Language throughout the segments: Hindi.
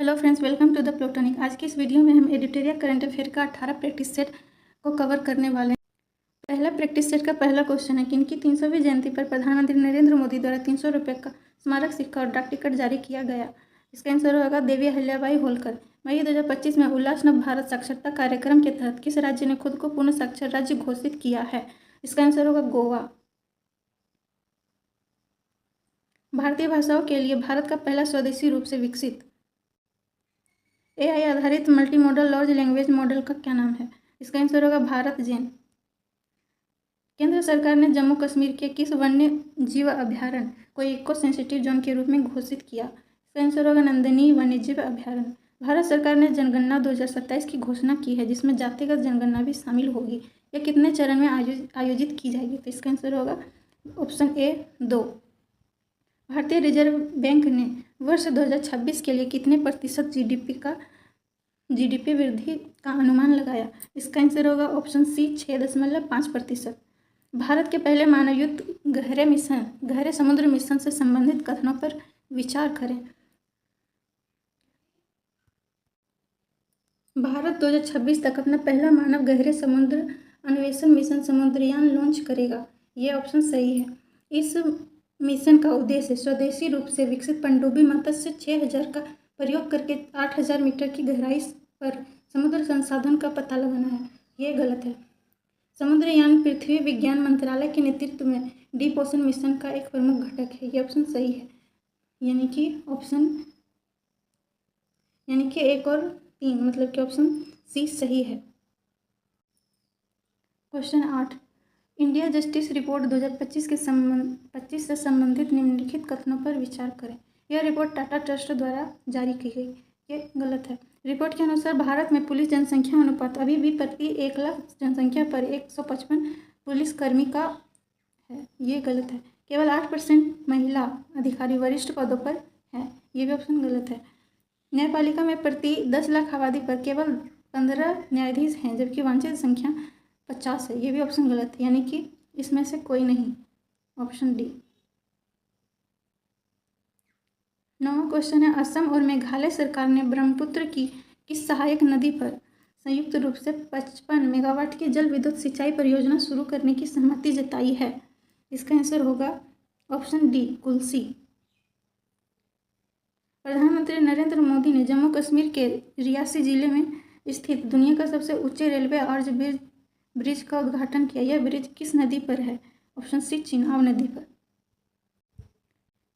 Hello friends, welcome to the Plutonic. आज की इस वीडियो में हम एडिटोरियल करंट अफेयर का 18 प्रैक्टिस सेट को कवर करने वाले हैं। पहला प्रैक्टिस सेट का पहला क्वेश्चन है कि इनकी 300वीं जयंती पर प्रधानमंत्री नरेंद्र मोदी द्वारा 300 रुपये का स्मारक सिक्का और डाक टिकट जारी किया गया। इसका आंसर होगा देवी अहिल्याबाई होलकर। मई 2025 में उल्लास नव भारत साक्षरता कार्यक्रम के तहत किस राज्य ने खुद को पूर्ण साक्षर राज्य घोषित किया है? इसका आंसर होगा गोवा। भारतीय भाषाओं के लिए भारत का पहला स्वदेशी रूप से विकसित AI आधारित multi modal large language model का क्या नाम है? इसका आंसर होगा भारत जेन। केंद्र सरकार ने जम्मू कश्मीर के किस वन्य जीव अभ्यारण्य को इको सेंसिटिव जोन के रूप में घोषित किया? इसका आंसर होगा नंदनी वन्यजीव अभ्यारण्य। भारत सरकार ने जनगणना 2027 की घोषणा की है, जिसमें जातिगत जनगणना भी शामिल होगी। यह कितने चरण में आयोजित की जाएगी? तो इसका आंसर होगा ऑप्शन ए 2। भारतीय रिजर्व बैंक ने वर्ष 2026 के लिए कितने प्रतिशत जीडीपी वृद्धि का अनुमान लगाया? इसका आंसर होगा ऑप्शन सी 6.5%। भारत के पहले मानवयुक्त गहरे समुद्र मिशन से संबंधित कथनों पर विचार करें। भारत 2026 तक अपना पहला मानव गहरे समुद्र अन्वेषण मिशन समुद्रयान लॉन्च करेगा। यह ऑप्शन सही है। इस मिशन का उद्देश्य स्वदेशी रूप से विकसित पनडुब्बी मत्स्य 6000 का प्रयोग करके 8000 मीटर की गहराई पर समुद्र संसाधन का पता लगाना है। यह गलत है। समुद्रयान पृथ्वी विज्ञान मंत्रालय के नेतृत्व में डीप ओशन मिशन का एक प्रमुख घटक है। यह ऑप्शन सही है, यानी कि 1 और 3 मतलब कि ऑप्शन सी सही है। क्वेश्चन 8, इंडिया जस्टिस रिपोर्ट 2025 से संबंधित निम्नलिखित कथनों पर विचार करें। यह रिपोर्ट टाटा ट्रस्ट द्वारा जारी की गई। ये गलत है। रिपोर्ट के अनुसार भारत में पुलिस जनसंख्या अनुपात अभी भी प्रति 1 लाख जनसंख्या पर 155 पुलिसकर्मी का है। ये गलत है। केवल 8% महिला अधिकारी वरिष्ठ पदों पर है। ये भी ऑप्शन गलत है। न्यायपालिका में प्रति 10 लाख आबादी पर केवल 15 न्यायाधीश हैं, जबकि वांछित संख्या 50 है। ये भी ऑप्शन गलत है, यानी कि इसमें से कोई नहीं, ऑप्शन डी। 9वां क्वेश्चन है, असम और मेघालय सरकार ने ब्रह्मपुत्र की किस सहायक नदी पर संयुक्त रूप से 55 मेगावाट की जल विद्युत सिंचाई परियोजना शुरू करने की सहमति जताई है? इसका आंसर होगा ऑप्शन डी कुल्सी। प्रधानमंत्री नरेंद्र मोदी ने जम्मू कश्मीर के रियासी जिले में स्थित दुनिया का सबसे ऊंचे रेलवे अर्ज ब्रिज का उद्घाटन किया। यह ब्रिज किस नदी पर है? ऑप्शन सी चिनाब नदी पर।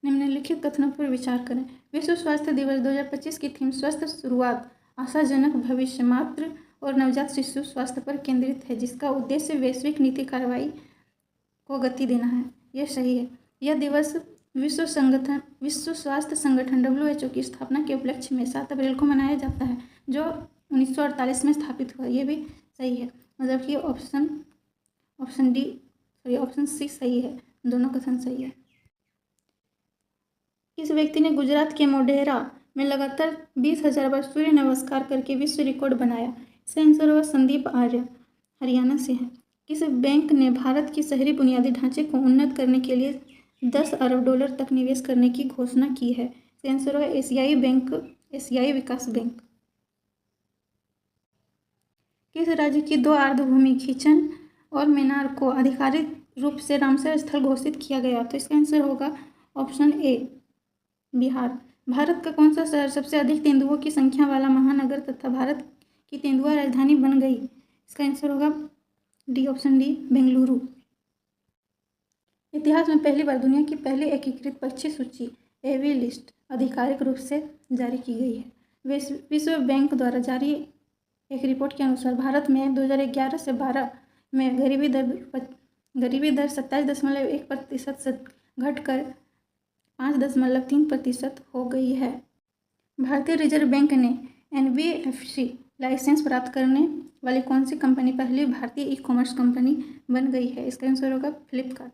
निम्नलिखित कथनों पर विचार करें। विश्व स्वास्थ्य दिवस 2025 की थीम स्वस्थ शुरुआत, आशाजनक भविष्य, मातृ और नवजात शिशु स्वास्थ्य पर केंद्रित है, जिसका उद्देश्य वैश्विक नीति कार्रवाई को गति देना है। यह सही है। यह दिवस विश्व स्वास्थ्य संगठन WHO की स्थापना के उपलक्ष्य में 7 अप्रैल को मनाया जाता है, जो 1948 में स्थापित हुआ। यह भी सही है, मतलब कि ऑप्शन सी सही है। दोनों कथन सही है। किस व्यक्ति ने गुजरात के मोढेरा में लगातार 20,000 बार सूर्य नमस्कार करके विश्व रिकॉर्ड बनाया? इसका आंसर होगा संदीप आर्य, हरियाणा से है। किस बैंक ने भारत की शहरी बुनियादी ढांचे को उन्नत करने के लिए $10 अरब तक निवेश करने की घोषणा की है? इसका आंसर होगा एशियाई विकास बैंक। किस राज्य की 2 आर्द्रभूमि खींचन और मेनार को आधिकारिक रूप से रामसर स्थल घोषित किया गया? तो इसका आंसर होगा ऑप्शन ए बिहार। भारत का कौन सा शहर सबसे अधिक तेंदुओं की संख्या वाला महानगर तथा भारत की तेंदुआ राजधानी बन गई? इसका आंसर होगा डी, ऑप्शन डी बेंगलुरु। इतिहास में पहली बार दुनिया की पहली एकीकृत पक्षी सूची एवी लिस्ट आधिकारिक रूप से जारी की गई है। विश्व बैंक द्वारा जारी एक रिपोर्ट के अनुसार भारत में 2011 से 12 में गरीबी दर 27.1% से घटकर 5.3% हो गई है। भारतीय रिजर्व बैंक ने NBFC लाइसेंस प्राप्त करने वाली कौन सी कंपनी पहली भारतीय ई-कॉमर्स कंपनी बन गई है? इसका आंसर होगा फ्लिपकार्ट।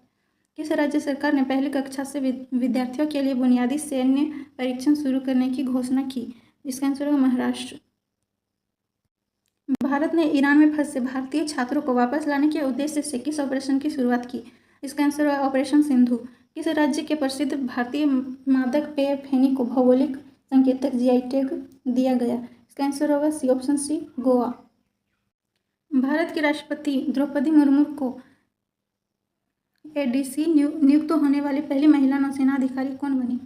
किस राज्य सरकार ने पहली कक्षा से विद्यार्थियों के लिए बुनियादी सैन्य परीक्षण शुरू करने की घोषणा की? इसका आंसर होगा महाराष्ट्र। भारत ने ईरान में फंसे भारतीय छात्रों को वापस लाने के उद्देश्य से किस ऑपरेशन की शुरुआत की? इसका आंसर होगा ऑपरेशन सिंधु। किस राज्य के प्रसिद्ध भारतीय मादक पेय फेनी को भौगोलिक संकेतक GI टैग दिया गया? इसका आंसर होगा सी, ऑप्शन सी, गोवा। भारत की राष्ट्रपति द्रौपदी मुर्मू को एडीसी नियुक्त होने वाली पहली महिला नौसेना अधिकारी कौन बनी?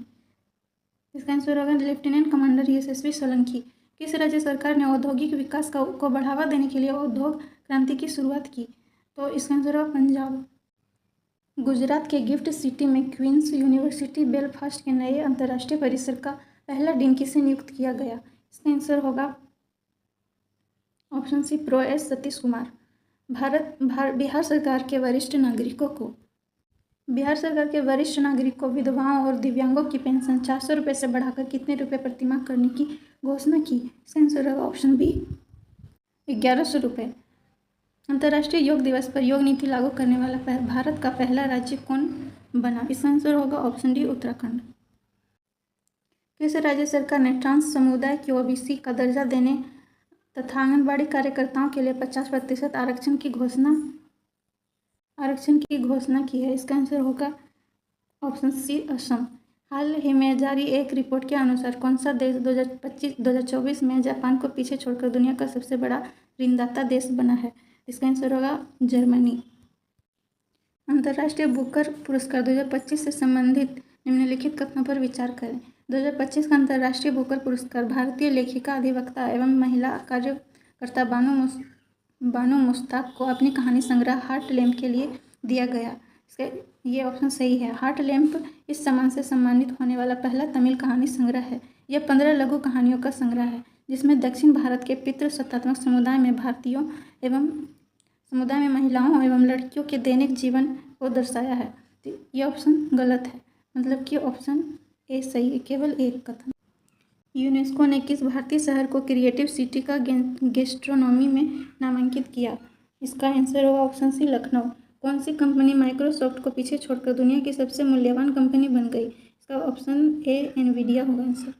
इसका आंसर होगा लेफ्टिनेंट कमांडर यशस्वी सोलंकी। किस राज्य सरकार ने औद्योगिक विकास को बढ़ावा देने के लिए उद्योग क्रांति की शुरुआत की? तो इसका आंसर होगा पंजाब। गुजरात के गिफ्ट सिटी में क्वींस यूनिवर्सिटी बेलफास्ट के नए अंतर्राष्ट्रीय परिसर का पहला डीन किसे नियुक्त किया गया? इसका आंसर होगा option C, prof S Satish Kumar. Bihar सरकार के वरिष्ठ नागरिकों, विधवाओं और दिव्यांगों की पेंशन 400 रुपये से बढ़ाकर कितने रुपये प्रतिमाह करने की घोषणा की? इसका आंसर होगा ऑप्शन बी, 1100 रुपये। अंतर्राष्ट्रीय योग दिवस पर योग नीति लागू करने वाला भारत का पहला राज्य कौन बना? इसका आंसर होगा ऑप्शन डी, उत्तराखंड। किस राज्य सरकार ने ट्रांस समुदाय की ओबीसी का दर्जा देने तथा आंगनबाड़ी कार्यकर्ताओं के लिए 50% आरक्षण की घोषणा की है? इसका आंसर होगा ऑप्शन सी, असम। हाल ही में जारी एक रिपोर्ट के अनुसार कौन सा देश 2024 में जापान को पीछे छोड़कर दुनिया का सबसे बड़ा ऋणदाता देश बना है? इसका आंसर होगा जर्मनी। अंतर्राष्ट्रीय बुकर पुरस्कार 2025 से संबंधित निम्नलिखित कथनों पर विचार करें। 2025 का अंतर्राष्ट्रीय बुकर पुरस्कार भारतीय लेखिका, अधिवक्ता एवं महिला कार्यकर्ता बानो मुश्ताक को अपनी कहानी संग्रह हार्ट लैम्प के लिए दिया गया। इसका ये ऑप्शन सही है। हार्ट लैम्प इस सम्मान से सम्मानित होने वाला पहला तमिल कहानी संग्रह है। यह 15 लघु कहानियों का संग्रह है जिसमें दक्षिण भारत के पितृसत्तात्मक समुदाय में महिलाओं एवं लड़कियों के दैनिक जीवन को दर्शाया है। तो ये ऑप्शन गलत है, मतलब कि ऑप्शन ए सही है, केवल एक कथन। यूनेस्को ने किस भारतीय शहर को क्रिएटिव सिटी का गैस्ट्रोनॉमी में नामांकित किया? इसका आंसर होगा ऑप्शन सी, लखनऊ। कौन सी कंपनी माइक्रोसॉफ्ट को पीछे छोड़कर दुनिया की सबसे मूल्यवान कंपनी बन गई? इसका ऑप्शन ए, एनवीडिया होगा आंसर।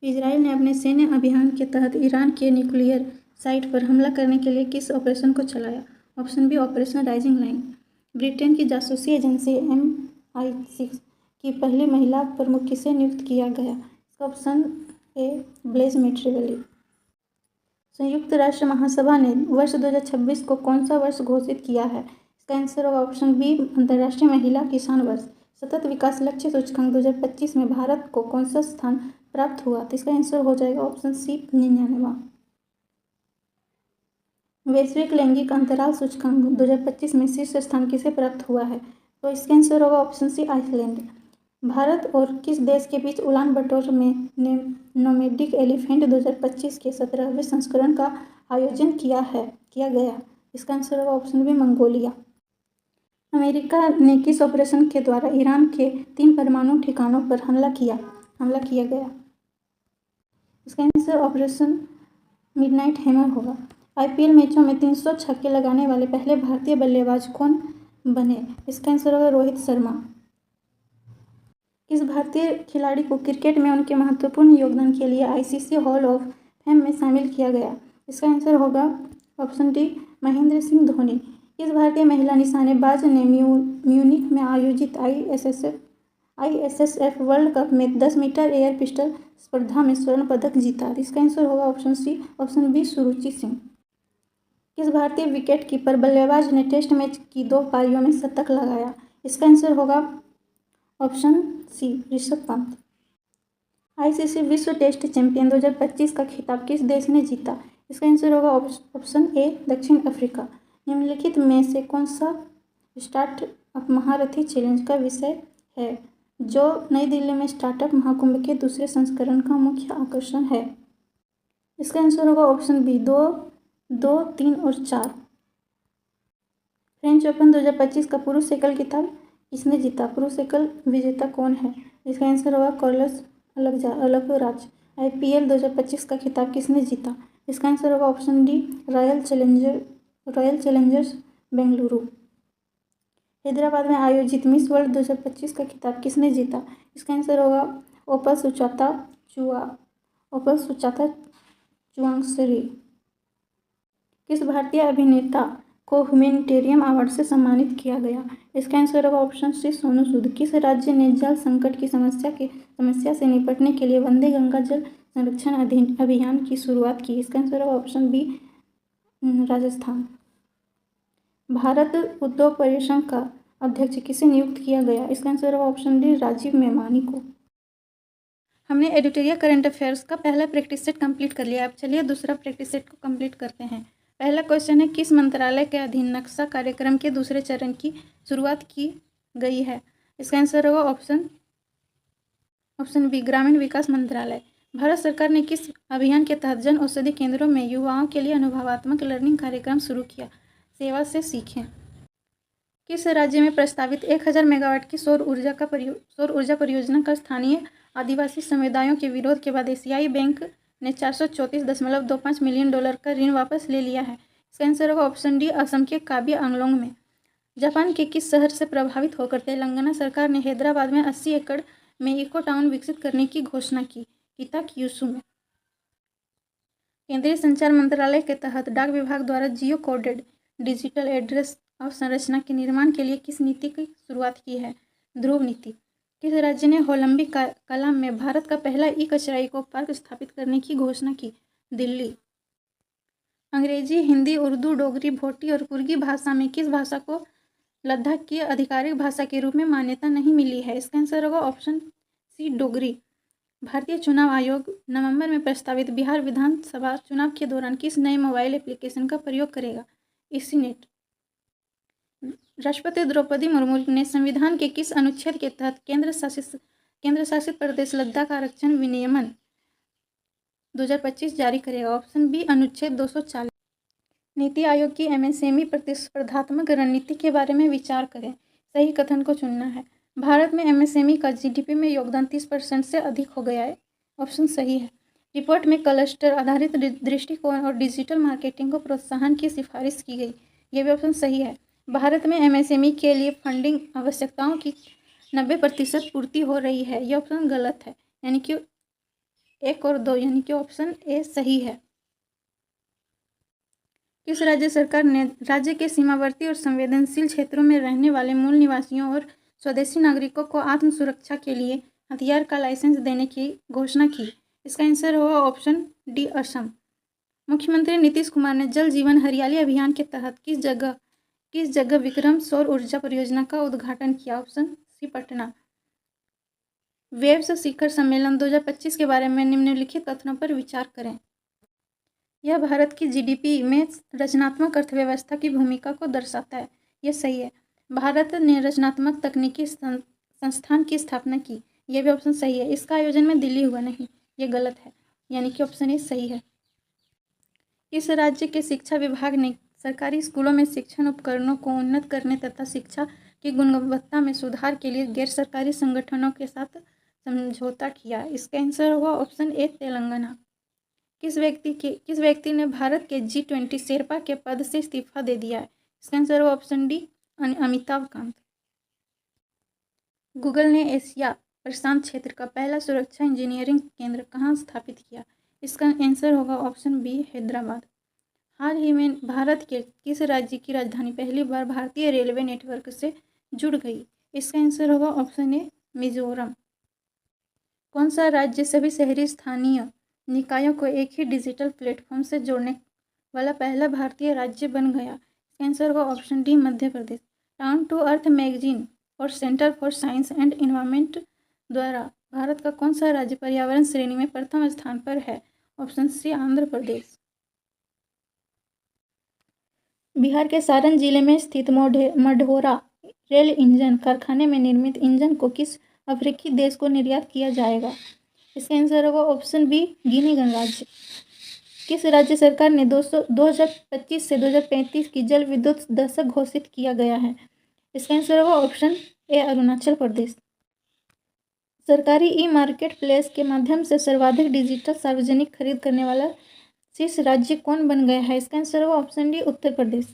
इजराइल ने अपने सैन्य अभियान के तहत ईरान के न्यूक्लियर साइट पर हमला करने के लिए किस ऑपरेशन को चलाया? Option B, operation rising lion. Britain की जासूसी एजेंसी MI6 की पहली महिला प्रमुख किसे नियुक्त किया गया? इसका ऑप्शन ए, ब्लेज मैट्रिवेली। संयुक्त राष्ट्र महासभा ने वर्ष 2026 को कौन सा वर्ष घोषित किया है? इसका आंसर होगा ऑप्शन बी, अंतर्राष्ट्रीय महिला किसान वर्ष। सतत विकास लक्ष्य सूचकांक 2025 में भारत को कौन सा स्थान प्राप्त हुआ? तो इसका आंसर हो जाएगा ऑप्शन सी, 99वां। वैश्विक लैंगिक अंतराल सूचकांक 2025 में शीर्ष स्थान किसे प्राप्त हुआ है? तो इसका आंसर होगा ऑप्शन सी, आइसलैंड। भारत और किस देश के बीच उलान बटोर में नोमैडिक एलिफेंट 2025 के 17वें संस्करण का आयोजन किया गया? इसका आंसर होगा ऑप्शन बी, मंगोलिया। अमेरिका ने किस ऑपरेशन के द्वारा ईरान के 3 परमाणु ठिकानों पर हमला किया गया? इसका आंसर ऑपरेशन मिडनाइट हैमर होगा। IPL मैचों में 300 छक्के लगाने वाले पहले भारतीय बल्लेबाज कौन बने? इसका आंसर होगा रोहित शर्मा। किस भारतीय खिलाड़ी को क्रिकेट में उनके महत्वपूर्ण योगदान के लिए ICC हॉल ऑफ फेम में शामिल किया गया? इसका आंसर होगा ऑप्शन डी, महेंद्र सिंह धोनी। किस भारतीय महिला निशानेबाज ने म्यूनिख में आयोजित ISSF वर्ल्ड कप में 10 मीटर एयर पिस्टल स्पर्धा में स्वर्ण पदक जीता? इसका आंसर होगा ऑप्शन सी, ऑप्शन बी, सुरुचि सिंह। किस भारतीय विकेटकीपर बल्लेबाज ने टेस्ट मैच की 2 पारियों में शतक लगाया? इसका आंसर होगा option C, Rishabh Pant. ICC विश्व टेस्ट चैंपियन 2025 का खिताब किस देश ने जीता? इसका आंसर होगा ऑप्शन ए, दक्षिण अफ्रीका। निम्नलिखित में से कौन सा स्टार्टअप महारथी चैलेंज का विषय है जो नई दिल्ली में स्टार्टअप महाकुंभ के दूसरे संस्करण का मुख्य आकर्षण है? इसका आंसर होगा ऑप्शन बी, 2, 3 और 4। फ्रेंच ओपन 2025 का पुरुष एकल खिताब किसने जीता? पुरुष एकल विजेता कौन है? इसका आंसर होगा कार्लोस अल्काराज। IPL 2025 का खिताब किसने जीता? इसका आंसर होगा option D, royal Challengers Bengaluru. Hyderabad में आयोजित मिस वर्ल्ड 2025 का खिताब किसने जीता? इसका आंसर होगा ओपल सुचाता चुआंगसेरी। किस भारतीय अभिनेता को ह्यूमैनिटेरियन अवार्ड से सम्मानित किया गया? इसका आंसर होगा ऑप्शन सी, सोनू सूद। किस राज्य ने जल संकट की समस्या से निपटने के लिए वंदे गंगा जल संरक्षण अभियान की शुरुआत की? इसका आंसर होगा ऑप्शन बी, राजस्थान। भारत उद्योग परिसंघ का अध्यक्ष किसे नियुक्त किया गया? इसका आंसर होगा ऑप्शन डी, राजीव मेमानी को। हमने एडिटोरियल करंट अफेयर्स का पहला प्रैक्टिस सेट कंप्लीट कर लिया। अब चलिए दूसरा प्रैक्टिस सेट को कंप्लीट करते हैं। पहला क्वेश्चन है, किस मंत्रालय के अधीन नक्शा कार्यक्रम के दूसरे चरण की शुरुआत की गई है? इसका आंसर होगा ऑप्शन बी, ग्रामीण विकास मंत्रालय। भारत सरकार ने किस अभियान के तहत जन औषधि केंद्रों में युवाओं के लिए अनुभवात्मक लर्निंग कार्यक्रम शुरू किया? सेवा से सीखें। किस राज्य में प्रस्तावित 1000 मेगावाट की सौर ऊर्जा परियोजना का स्थानीय आदिवासी समुदायों के विरोध के बाद एशियाई बैंक ने $434.25 मिलियन का ऋण वापस ले लिया है? इसका आंसर होगा ऑप्शन डी, असम के काबी आंगलोंग में। जापान के किस शहर से प्रभावित होकर तेलंगाना सरकार ने हैदराबाद में 80 एकड़ में इको टाउन विकसित करने की घोषणा की? किताक्यूसु में। केंद्रीय संचार मंत्रालय के तहत डाक विभाग द्वारा जियो कोडेड डिजिटल एड्रेस अवसंरचना के निर्माण के लिए किस नीति की शुरुआत की है? ध्रुव नीति। किस राज्य ने होलंबी कला में भारत का पहला ई कचरा इको पार्क स्थापित करने की घोषणा की? दिल्ली। अंग्रेजी, हिंदी, उर्दू, डोगरी, भोटी और कुर्गी भाषा में किस भाषा को लद्दाख की आधिकारिक भाषा के रूप में मान्यता नहीं मिली है? इसका आंसर होगा ऑप्शन सी, डोगरी। भारतीय चुनाव आयोग नवंबर में प्रस्तावित बिहार विधानसभा चुनाव के दौरान किस नए मोबाइल एप्लीकेशन का प्रयोग करेगा? ईसीनेट। राष्ट्रपति द्रौपदी मुर्मू ने संविधान के किस अनुच्छेद के तहत केंद्र शासित प्रदेश लद्दाख आरक्षण विनियमन 2025 जारी करेगा? ऑप्शन बी, अनुच्छेद 240। नीति आयोग की एमएसएमई प्रतिस्पर्धात्मक रणनीति के बारे में विचार करें। सही कथन को चुनना है। भारत में एमएसएमई का जीडीपी में योगदान 30% से अधिक हो गया है। ऑप्शन सही है। रिपोर्ट में क्लस्टर आधारित दृष्टिकोण और डिजिटल मार्केटिंग को प्रोत्साहन की सिफारिश की गई। यह भी ऑप्शन सही है। भारत में एमएसएमई के लिए फंडिंग आवश्यकताओं की 90% पूर्ति हो रही है। यह ऑप्शन गलत है, यानी कि 1 और 2, यानी कि ऑप्शन ए सही है। किस राज्य सरकार ने राज्य के सीमावर्ती और संवेदनशील क्षेत्रों में रहने वाले मूल निवासियों और स्वदेशी नागरिकों को आत्म सुरक्षा के लिए हथियार का लाइसेंस देने की घोषणा की? इसका आंसर होगा ऑप्शन डी, असम। मुख्यमंत्री नीतीश कुमार ने जल जीवन हरियाली अभियान के तहत किस जगह विक्रम सौर ऊर्जा परियोजना का उद्घाटन किया? Option C, Patna. वेव्स शिखर सम्मेलन 2025 के बारे में निम्नलिखित कथनों पर विचार करें। यह भारत की जीडीपी में रचनात्मक अर्थव्यवस्था की भूमिका को दर्शाता है। यह सही है। भारत ने रचनात्मक तकनीकी संस्थान की स्थापना की। यह भी ऑप्शन सही है। इसका आयोजन में दिल्ली हुआ नहीं, यह गलत है, यानी कि ऑप्शन ए सही है। इस राज्य के शिक्षा विभाग ने सरकारी स्कूलों में शिक्षण उपकरणों को उन्नत करने तथा शिक्षा की गुणवत्ता में सुधार के लिए गैर सरकारी संगठनों के साथ समझौता किया? इसका आंसर होगा ऑप्शन ए, तेलंगाना। किस व्यक्ति ने भारत के G20 शेरपा के पद से इस्तीफा दे दिया है? इसका आंसर होगा option D, Amitabh Kant. Google ने एशिया प्रशांत क्षेत्र का पहला सुरक्षा इंजीनियरिंग केंद्र कहाँ स्थापित किया? इसका आंसर होगा ऑप्शन बी, हैदराबाद। हाल ही में भारत के किस राज्य की राजधानी पहली बार भारतीय रेलवे नेटवर्क से जुड़ गई? इसका आंसर होगा ऑप्शन ए, मिजोरम। कौन सा राज्य सभी शहरी स्थानीय निकायों को एक ही डिजिटल प्लेटफॉर्म से जोड़ने वाला पहला भारतीय राज्य बन गया? इसका आंसर होगा option D, Madhya Pradesh. Down to earth magazine और centre for science and environment द्वारा भारत का कौन सा राज्य पर्यावरण श्रेणी में प्रथम स्थान पर है? Option C, Andhra Pradesh. बिहार के सारण जिले में स्थित मढ़ौरा रेल इंजन कारखाने में निर्मित इंजन को किस अफ्रीकी देश को निर्यात किया जाएगा? इसका आंसर होगा ऑप्शन बी, गिनी गणराज्य। किस राज्य सरकार ने 2025 से 2035 की जल विद्युत दशक घोषित किया गया है? इसका आंसर होगा ऑप्शन ए, अरुणाचल प्रदेश। सरकारी ई मार्केट प्लेस के माध्यम से सर्वाधिक डिजिटल सार्वजनिक खरीद करने वाला शीर्ष राज्य कौन बन गया है? इसका आंसर होगा ऑप्शन डी, उत्तर प्रदेश।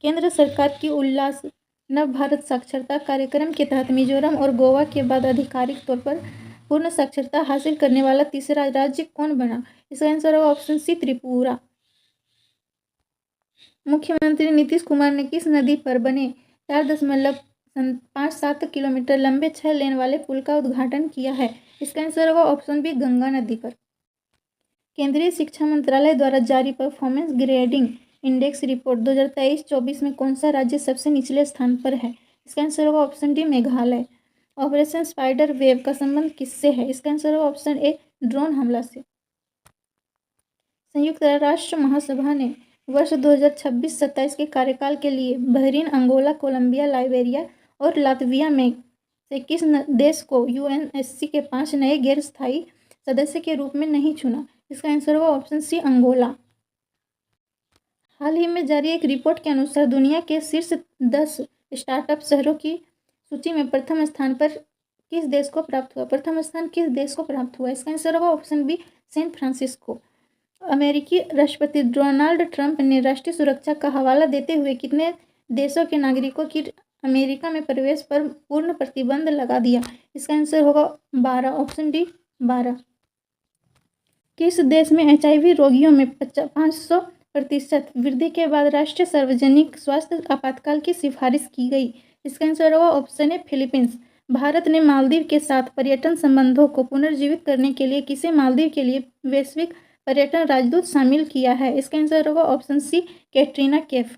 केंद्र सरकार की उल्लास नव भारत साक्षरता कार्यक्रम के तहत मिजोरम और गोवा के बाद आधिकारिक तौर पर पूर्ण साक्षरता हासिल करने वाला तीसरा राज्य कौन बना? इसका आंसर होगा ऑप्शन सी, त्रिपुरा। मुख्यमंत्री नीतीश कुमार ने किस नदी पर बने 4.57 किलोमीटर लंबे 6 लेन वाले पुल का उद्घाटन किया है? इसका आंसर होगा ऑप्शन बी, गंगा नदी पर। केंद्रीय शिक्षा मंत्रालय द्वारा जारी परफॉर्मेंस ग्रेडिंग इंडेक्स रिपोर्ट 2023-24 में कौन सा राज्य सबसे निचले स्थान पर है? इसका आंसर होगा option D Meghalaya. Operation spider wave का संबंध किससे है? इसका आंसर होगा ऑप्शन ए ड्रोन हमला से। संयुक्त राष्ट्र महासभा ने वर्ष 2026-27 के कार्यकाल के लिए बहरीन, अंगोला, कोलंबिया, लाइबेरिया और लातविया में से किस देश को यूएनएससी के 5 नए गैर स्थायी सदस्य के रूप में नहीं चुना? इसका आंसर होगा ऑप्शन सी अंगोला। हाल ही में जारी एक रिपोर्ट के अनुसार दुनिया के शीर्ष 10 स्टार्टअप शहरों की सूची में प्रथम स्थान पर किस देश को प्राप्त हुआ? प्रथम स्थान किस देश को प्राप्त हुआ? इसका आंसर होगा ऑप्शन बी सैन फ्रांसिस्को। अमेरिकी राष्ट्रपति डोनाल्ड ट्रंप ने राष्ट्रीय सुरक्षा का हवाला देते हुए कितने देशों के नागरिकों की अमेरिका में प्रवेश पर पूर्ण प्रतिबंध लगा दिया? इसका आंसर होगा 12, ऑप्शन डी 12। किस देश में HIV रोगियों में 500% वृद्धि के बाद राष्ट्रीय सार्वजनिक स्वास्थ्य आपातकाल की सिफारिश की गई? इसका आंसर होगा ऑप्शन ए फिलीपींस। भारत ने मालदीव के साथ पर्यटन संबंधों को पुनर्जीवित करने के लिए किसे मालदीव के लिए वैश्विक पर्यटन राजदूत शामिल किया है? इसका आंसर होगा option C Katrina Kaif.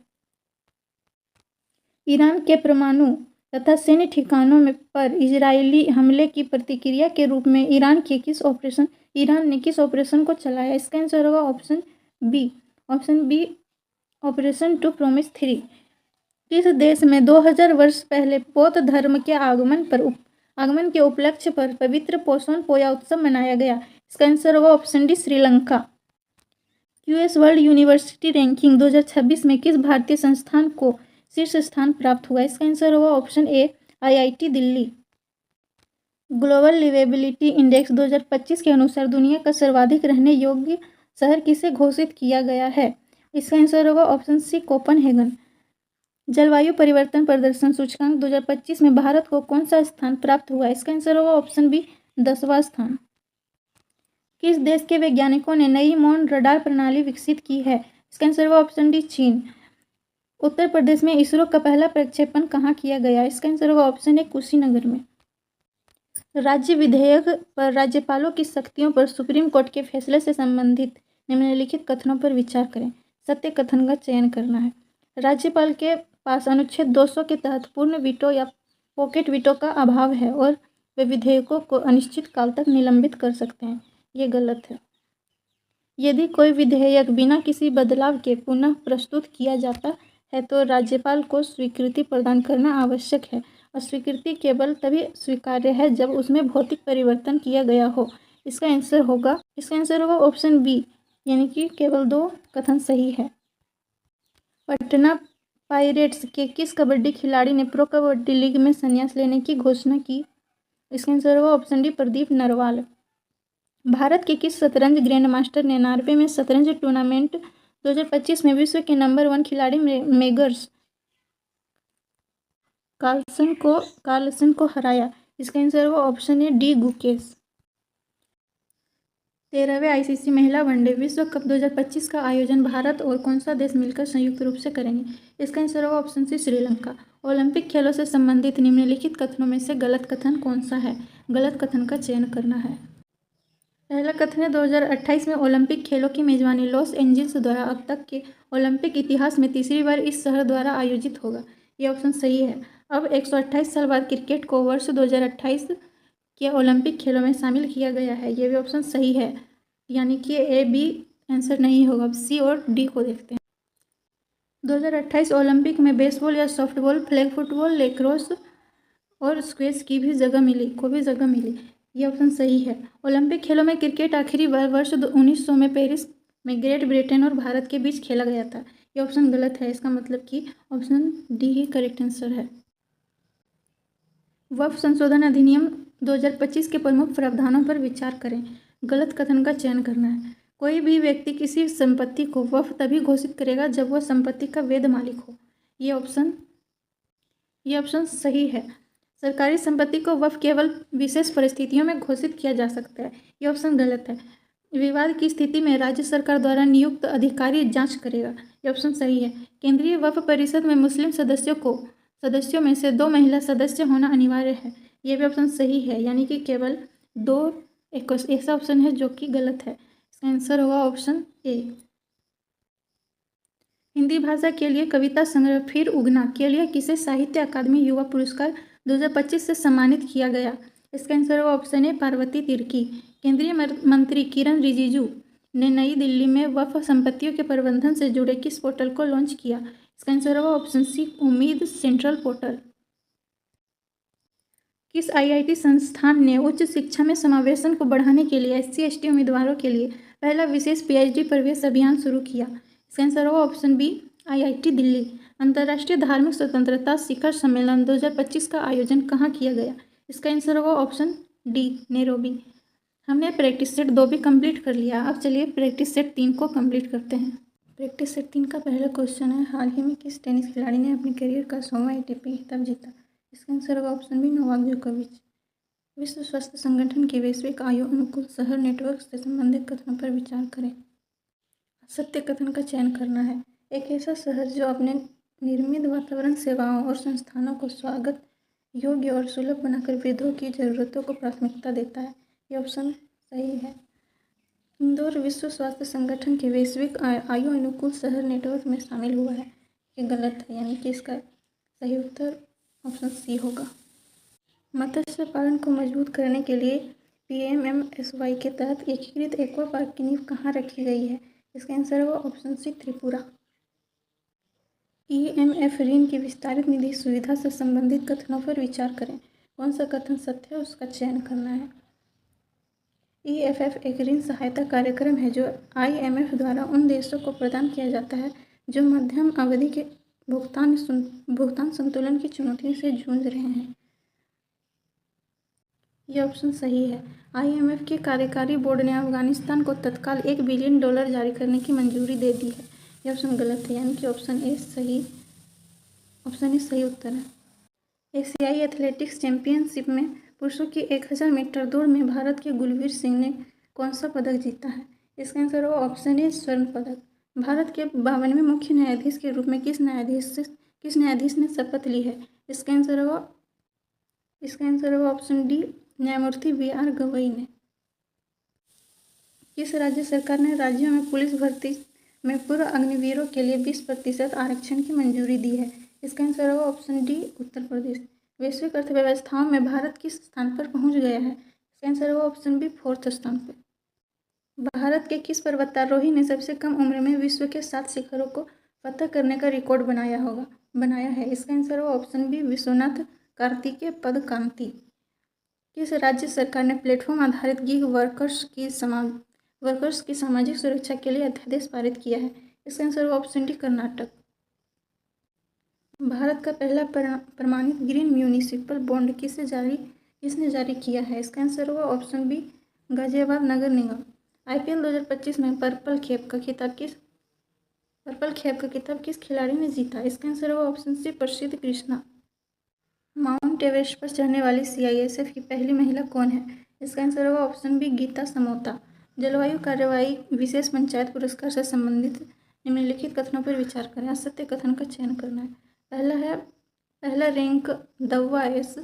Iran के परमाणु तथा सैन्य ठिकानों में पर इजरायली हमले की प्रतिक्रिया के रूप में ईरान ने किस ऑपरेशन को चलाया? इसका आंसर होगा option B operation true promise 3। किस देश में 2000 वर्ष पहले बौद्ध धर्म के आगमन के उपलक्ष्य पर पवित्र पोषण पोया उत्सव मनाया गया? इसका आंसर होगा option D Sri Lanka. US world university ranking 2026 में किस भारतीय संस्थान को शीर्ष स्थान प्राप्त हुआ? इसका आंसर होगा ऑप्शन ए IIT Delhi. Global liveability index 2025 के अनुसार दुनिया का सर्वाधिक रहने योग्य शहर किसे घोषित किया गया है? इसका आंसर होगा ऑप्शन सी कोपनहेगन। जलवायु परिवर्तन प्रदर्शन सूचकांक 2025 में भारत को कौन सा स्थान प्राप्त हुआ? इसका आंसर होगा ऑप्शन बी 10वां स्थान। किस देश के वैज्ञानिकों ने नई मौन रडार प्रणाली विकसित की है? इसका आंसर होगा ऑप्शन डी चीन। उत्तर प्रदेश में इसरो का पहला प्रक्षेपण कहाँ किया गया? इसका आंसर होगा ऑप्शन ए कुशीनगर में। राज्य विधेयक पर राज्यपालों की शक्तियों पर सुप्रीम कोर्ट के फैसले से संबंधित निम्नलिखित कथनों पर विचार करें। सत्य कथन का चयन करना है। राज्यपाल के पास अनुच्छेद 200 के तहत पूर्ण वीटो या पॉकेट वीटो का अभाव है और वे विधेयकों को अनिश्चित काल तक निलंबित कर सकते हैं। ये गलत है। यदि कोई विधेयक बिना किसी बदलाव के पुनः प्रस्तुत किया जाता है तो राज्यपाल को स्वीकृति प्रदान करना आवश्यक है और स्वीकृति केवल तभी स्वीकार्य है जब उसमें भौतिक परिवर्तन किया गया हो। इसका आंसर होगा ऑप्शन बी, यानी कि केवल 2 कथन सही है। पटना पायरेट्स के किस कबड्डी खिलाड़ी ने प्रो कबड्डी लीग में संन्यास लेने की घोषणा की? इसका आंसर होगा ऑप्शन डी प्रदीप नरवाल। भारत के किस शतरंज ग्रैंड मास्टर ने नॉर्वे में शतरंज टूर्नामेंट 2025 में विश्व के नंबर 1 खिलाड़ी मैग्नस कार्लसन को हराया? इसका आंसर होगा ऑप्शन ए डी गुकेश। 13वें ICC महिला वनडे विश्व कप 2025 का आयोजन भारत और कौन सा देश मिलकर संयुक्त रूप से करेंगे? इसका आंसर होगा ऑप्शन सी श्रीलंका। ओलंपिक खेलों से संबंधित निम्नलिखित कथनों में से गलत कथन कौन सा है? गलत कथन का चयन करना है। पहला कथन है 2028 में ओलंपिक खेलों की मेजबानी लॉस एंजिल्स द्वारा अब तक के ओलंपिक इतिहास में तीसरी बार इस शहर द्वारा आयोजित होगा। ये ऑप्शन सही है। अब 128 साल बाद क्रिकेट को वर्ष 2028 के ओलंपिक खेलों में शामिल किया गया है। ये भी ऑप्शन सही है, यानी कि ए बी आंसर नहीं होगा। अब सी और डी को देखते हैं। 2028 ओलंपिक में बेसबॉल या सॉफ्टबॉल, फ्लैग फुटबॉल, लैक्रोस और स्क्वैश को भी जगह मिली। ये ऑप्शन सही है। ओलंपिक खेलों में क्रिकेट आखिरी बार वर्ष 1900 में पेरिस में ग्रेट ब्रिटेन और भारत के बीच खेला गया था। ये ऑप्शन गलत है। इसका मतलब कि ऑप्शन डी ही करेक्ट आंसर है। वक्फ संशोधन अधिनियम 2025 के प्रमुख प्रावधानों पर विचार करें। गलत कथन का चयन करना है। कोई भी व्यक्ति किसी संपत्ति को वक्फ तभी घोषित करेगा जब वह संपत्ति का वैध मालिक हो। ये ऑप्शन सही है। सरकारी संपत्ति को वक्फ केवल विशेष परिस्थितियों में घोषित किया जा सकता है। ये ऑप्शन गलत है। विवाद की स्थिति में राज्य सरकार द्वारा नियुक्त अधिकारी जांच करेगा। ये ऑप्शन सही है। केंद्रीय वक्फ परिषद में मुस्लिम सदस्यों में से 2 महिला सदस्य होना अनिवार्य है। ये भी ऑप्शन सही है, यानी कि केवल 2 एक ऐसा ऑप्शन है जो कि गलत है। इसका आंसर होगा ऑप्शन ए। हिंदी भाषा के लिए कविता संग्रह फिर उगना के लिए किसे साहित्य अकादमी युवा पुरस्कार 2025 से सम्मानित किया गया? इसका आंसर होगा ऑप्शन ए पार्वती तिर्की। केंद्रीय मंत्री किरण रिजिजू ने नई दिल्ली में वक्फ संपत्तियों के प्रबंधन से जुड़े किस पोर्टल को लॉन्च किया? इसका आंसर होगा ऑप्शन सी उम्मीद सेंट्रल पोर्टल। किस आईआईटी संस्थान ने उच्च शिक्षा में समावेशन को बढ़ाने के लिए SC/ST उम्मीदवारों के लिए पहला विशेष PhD प्रवेश अभियान शुरू किया? इसका आंसर होगा ऑप्शन बी IIT दिल्ली। अंतर्राष्ट्रीय धार्मिक स्वतंत्रता शिखर सम्मेलन 2025 का आयोजन कहाँ किया गया? इसका आंसर होगा ऑप्शन डी नैरोबी। हमने प्रैक्टिस सेट 2 भी कंप्लीट कर लिया। अब चलिए प्रैक्टिस सेट 3 को कंप्लीट करते हैं। प्रैक्टिस सेट 3 का पहला क्वेश्चन है, हाल ही में किस टेनिस खिलाड़ी ने अपने करियर का 100वां ATP खिताब जीता? इसका आंसर होगा ऑप्शन बी नोवाक जोकोविच। विश्व स्वास्थ्य संगठन के वैश्विक आयु अनुकूल शहर नेटवर्क से संबंधित कथनों पर विचार करें। सत्य कथन का चयन करना है। एक ऐसा शहर जो अपने निर्मित वातावरण, सेवाओं और संस्थानों को स्वागत योग्य और सुलभ बनाकर वृद्धों की जरूरतों को प्राथमिकता देता है। ये ऑप्शन सही है। इंदौर विश्व स्वास्थ्य संगठन के वैश्विक आयु अनुकूल शहर नेटवर्क में शामिल हुआ है। ये गलत है, यानी कि इसका सही उत्तर ऑप्शन सी होगा। मत्स्य पालन को मजबूत करने के लिए PMMSY के तहत एकीकृत एक्वा पार्क की नींव कहाँ रखी गई है? इसका आंसर होगा ऑप्शन सी त्रिपुरा। EMF ऋण की विस्तारित निधि सुविधा से संबंधित कथनों पर विचार करें। कौन सा कथन सत्य है उसका चयन करना है। EFF एक ऋण सहायता कार्यक्रम है जो IMF द्वारा उन देशों को प्रदान किया जाता है जो मध्यम अवधि के भुगतान संतुलन की चुनौतियों से जूझ रहे हैं। यह ऑप्शन सही है। IMF के कार्यकारी बोर्ड ने अफगानिस्तान को तत्काल $1 बिलियन जारी करने की मंजूरी दे दी है। यह ऑप्शन गलत है, यानी कि ऑप्शन ए सही उत्तर है। एशियाई एथलेटिक्स चैंपियनशिप में पुरुषों की 1000 मीटर दौड़ में भारत के गुलवीर सिंह ने कौन सा पदक जीता है? इसका आंसर होगा ऑप्शन ए स्वर्ण पदक। भारत के 52वें मुख्य न्यायाधीश के रूप में किस न्यायाधीश ने शपथ ली है? इसका आंसर होगा ऑप्शन डी न्यायमूर्ति BR गवई ने। किस राज्य सरकार ने राज्यों में पुलिस भर्ती में पूर्व अग्निवीरों के लिए 20% आरक्षण की मंजूरी दी है? इसका आंसर होगा ऑप्शन डी उत्तर प्रदेश। वैश्विक अर्थव्यवस्थाओं में भारत किस स्थान पर पहुंच गया है? इसका आंसर होगा ऑप्शन बी 4th स्थान पर। भारत के किस पर्वतारोही ने सबसे कम उम्र में विश्व के 7 शिखरों को फतह करने का रिकॉर्ड बनाया है? इसका आंसर होगा ऑप्शन बी विश्वनाथ कार्तिकेय पदकांति। किस राज्य सरकार ने प्लेटफॉर्म आधारित गिग वर्कर्स की सामाजिक सुरक्षा के लिए अध्यादेश पारित किया है? इसका आंसर होगा ऑप्शन डी कर्नाटक। भारत का पहला प्रमाणित ग्रीन म्यूनिसिपल बॉन्ड किसने जारी किया है? इसका आंसर होगा ऑप्शन बी गाजियाबाद नगर निगम। IPL 2025 में पर्पल कैप का खिताब किस खिलाड़ी ने जीता? इसका आंसर होगा ऑप्शन सी प्रसिद्ध कृष्णा। माउंट एवरेस्ट पर चढ़ने वाली CISF की पहली महिला कौन है? इसका आंसर होगा ऑप्शन बी गीता समोता। जलवायु कार्यवाही विशेष पंचायत पुरस्कार से संबंधित निम्नलिखित कथनों पर विचार करें। असत्य कथन का चयन करना है। पहला रैंक दव्वा एस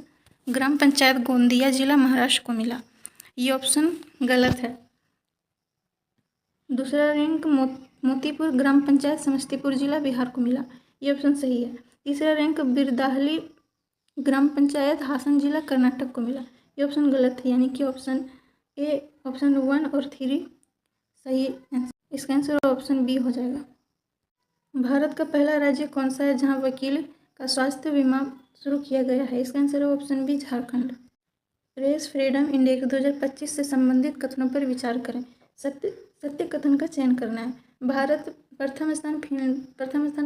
ग्राम पंचायत गोंदिया जिला महाराष्ट्र को मिला। ये ऑप्शन गलत है। दूसरा रैंक मोतीपुर ग्राम पंचायत समस्तीपुर जिला बिहार को मिला। ये ऑप्शन सही है। तीसरा रैंक बिरदाहली ग्राम पंचायत हासन जिला कर्नाटक को मिला। ये ऑप्शन गलत है, यानी कि ऑप्शन 1 और 3 सही है। इसका आंसर ऑप्शन बी हो जाएगा। भारत का पहला राज्य कौन सा है जहां वकील का स्वास्थ्य बीमा शुरू किया गया है? इसका आंसर है option B Jharkhand. Press freedom index 2025 से संबंधित कथनों पर विचार करें। सत्य कथन का चयन करना है। भारत प्रथम स्थान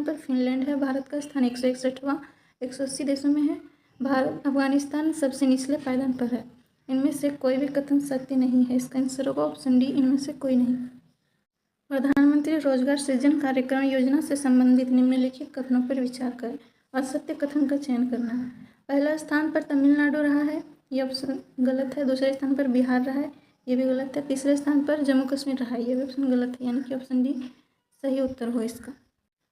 पर फिनलैंड है। भारत का स्थान 161वां 180 देशों में है। भारत अफगानिस्तान सबसे निचले पायदान पर है। इनमें से कोई भी कथन सत्य नहीं है। इसका आंसर होगा ऑप्शन डी इनमें से कोई नहीं। प्रधानमंत्री रोजगार सृजन कार्यक्रम योजना से संबंधित निम्नलिखित कथनों पर विचार करें और सत्य कथन का चयन करना है। पहला स्थान पर तमिलनाडु रहा है, ये ऑप्शन गलत है। दूसरे स्थान पर बिहार रहा है, ये भी गलत है। तीसरे स्थान पर जम्मू कश्मीर रहा है, ये भी ऑप्शन गलत है, यानी कि ऑप्शन डी सही उत्तर हो इसका।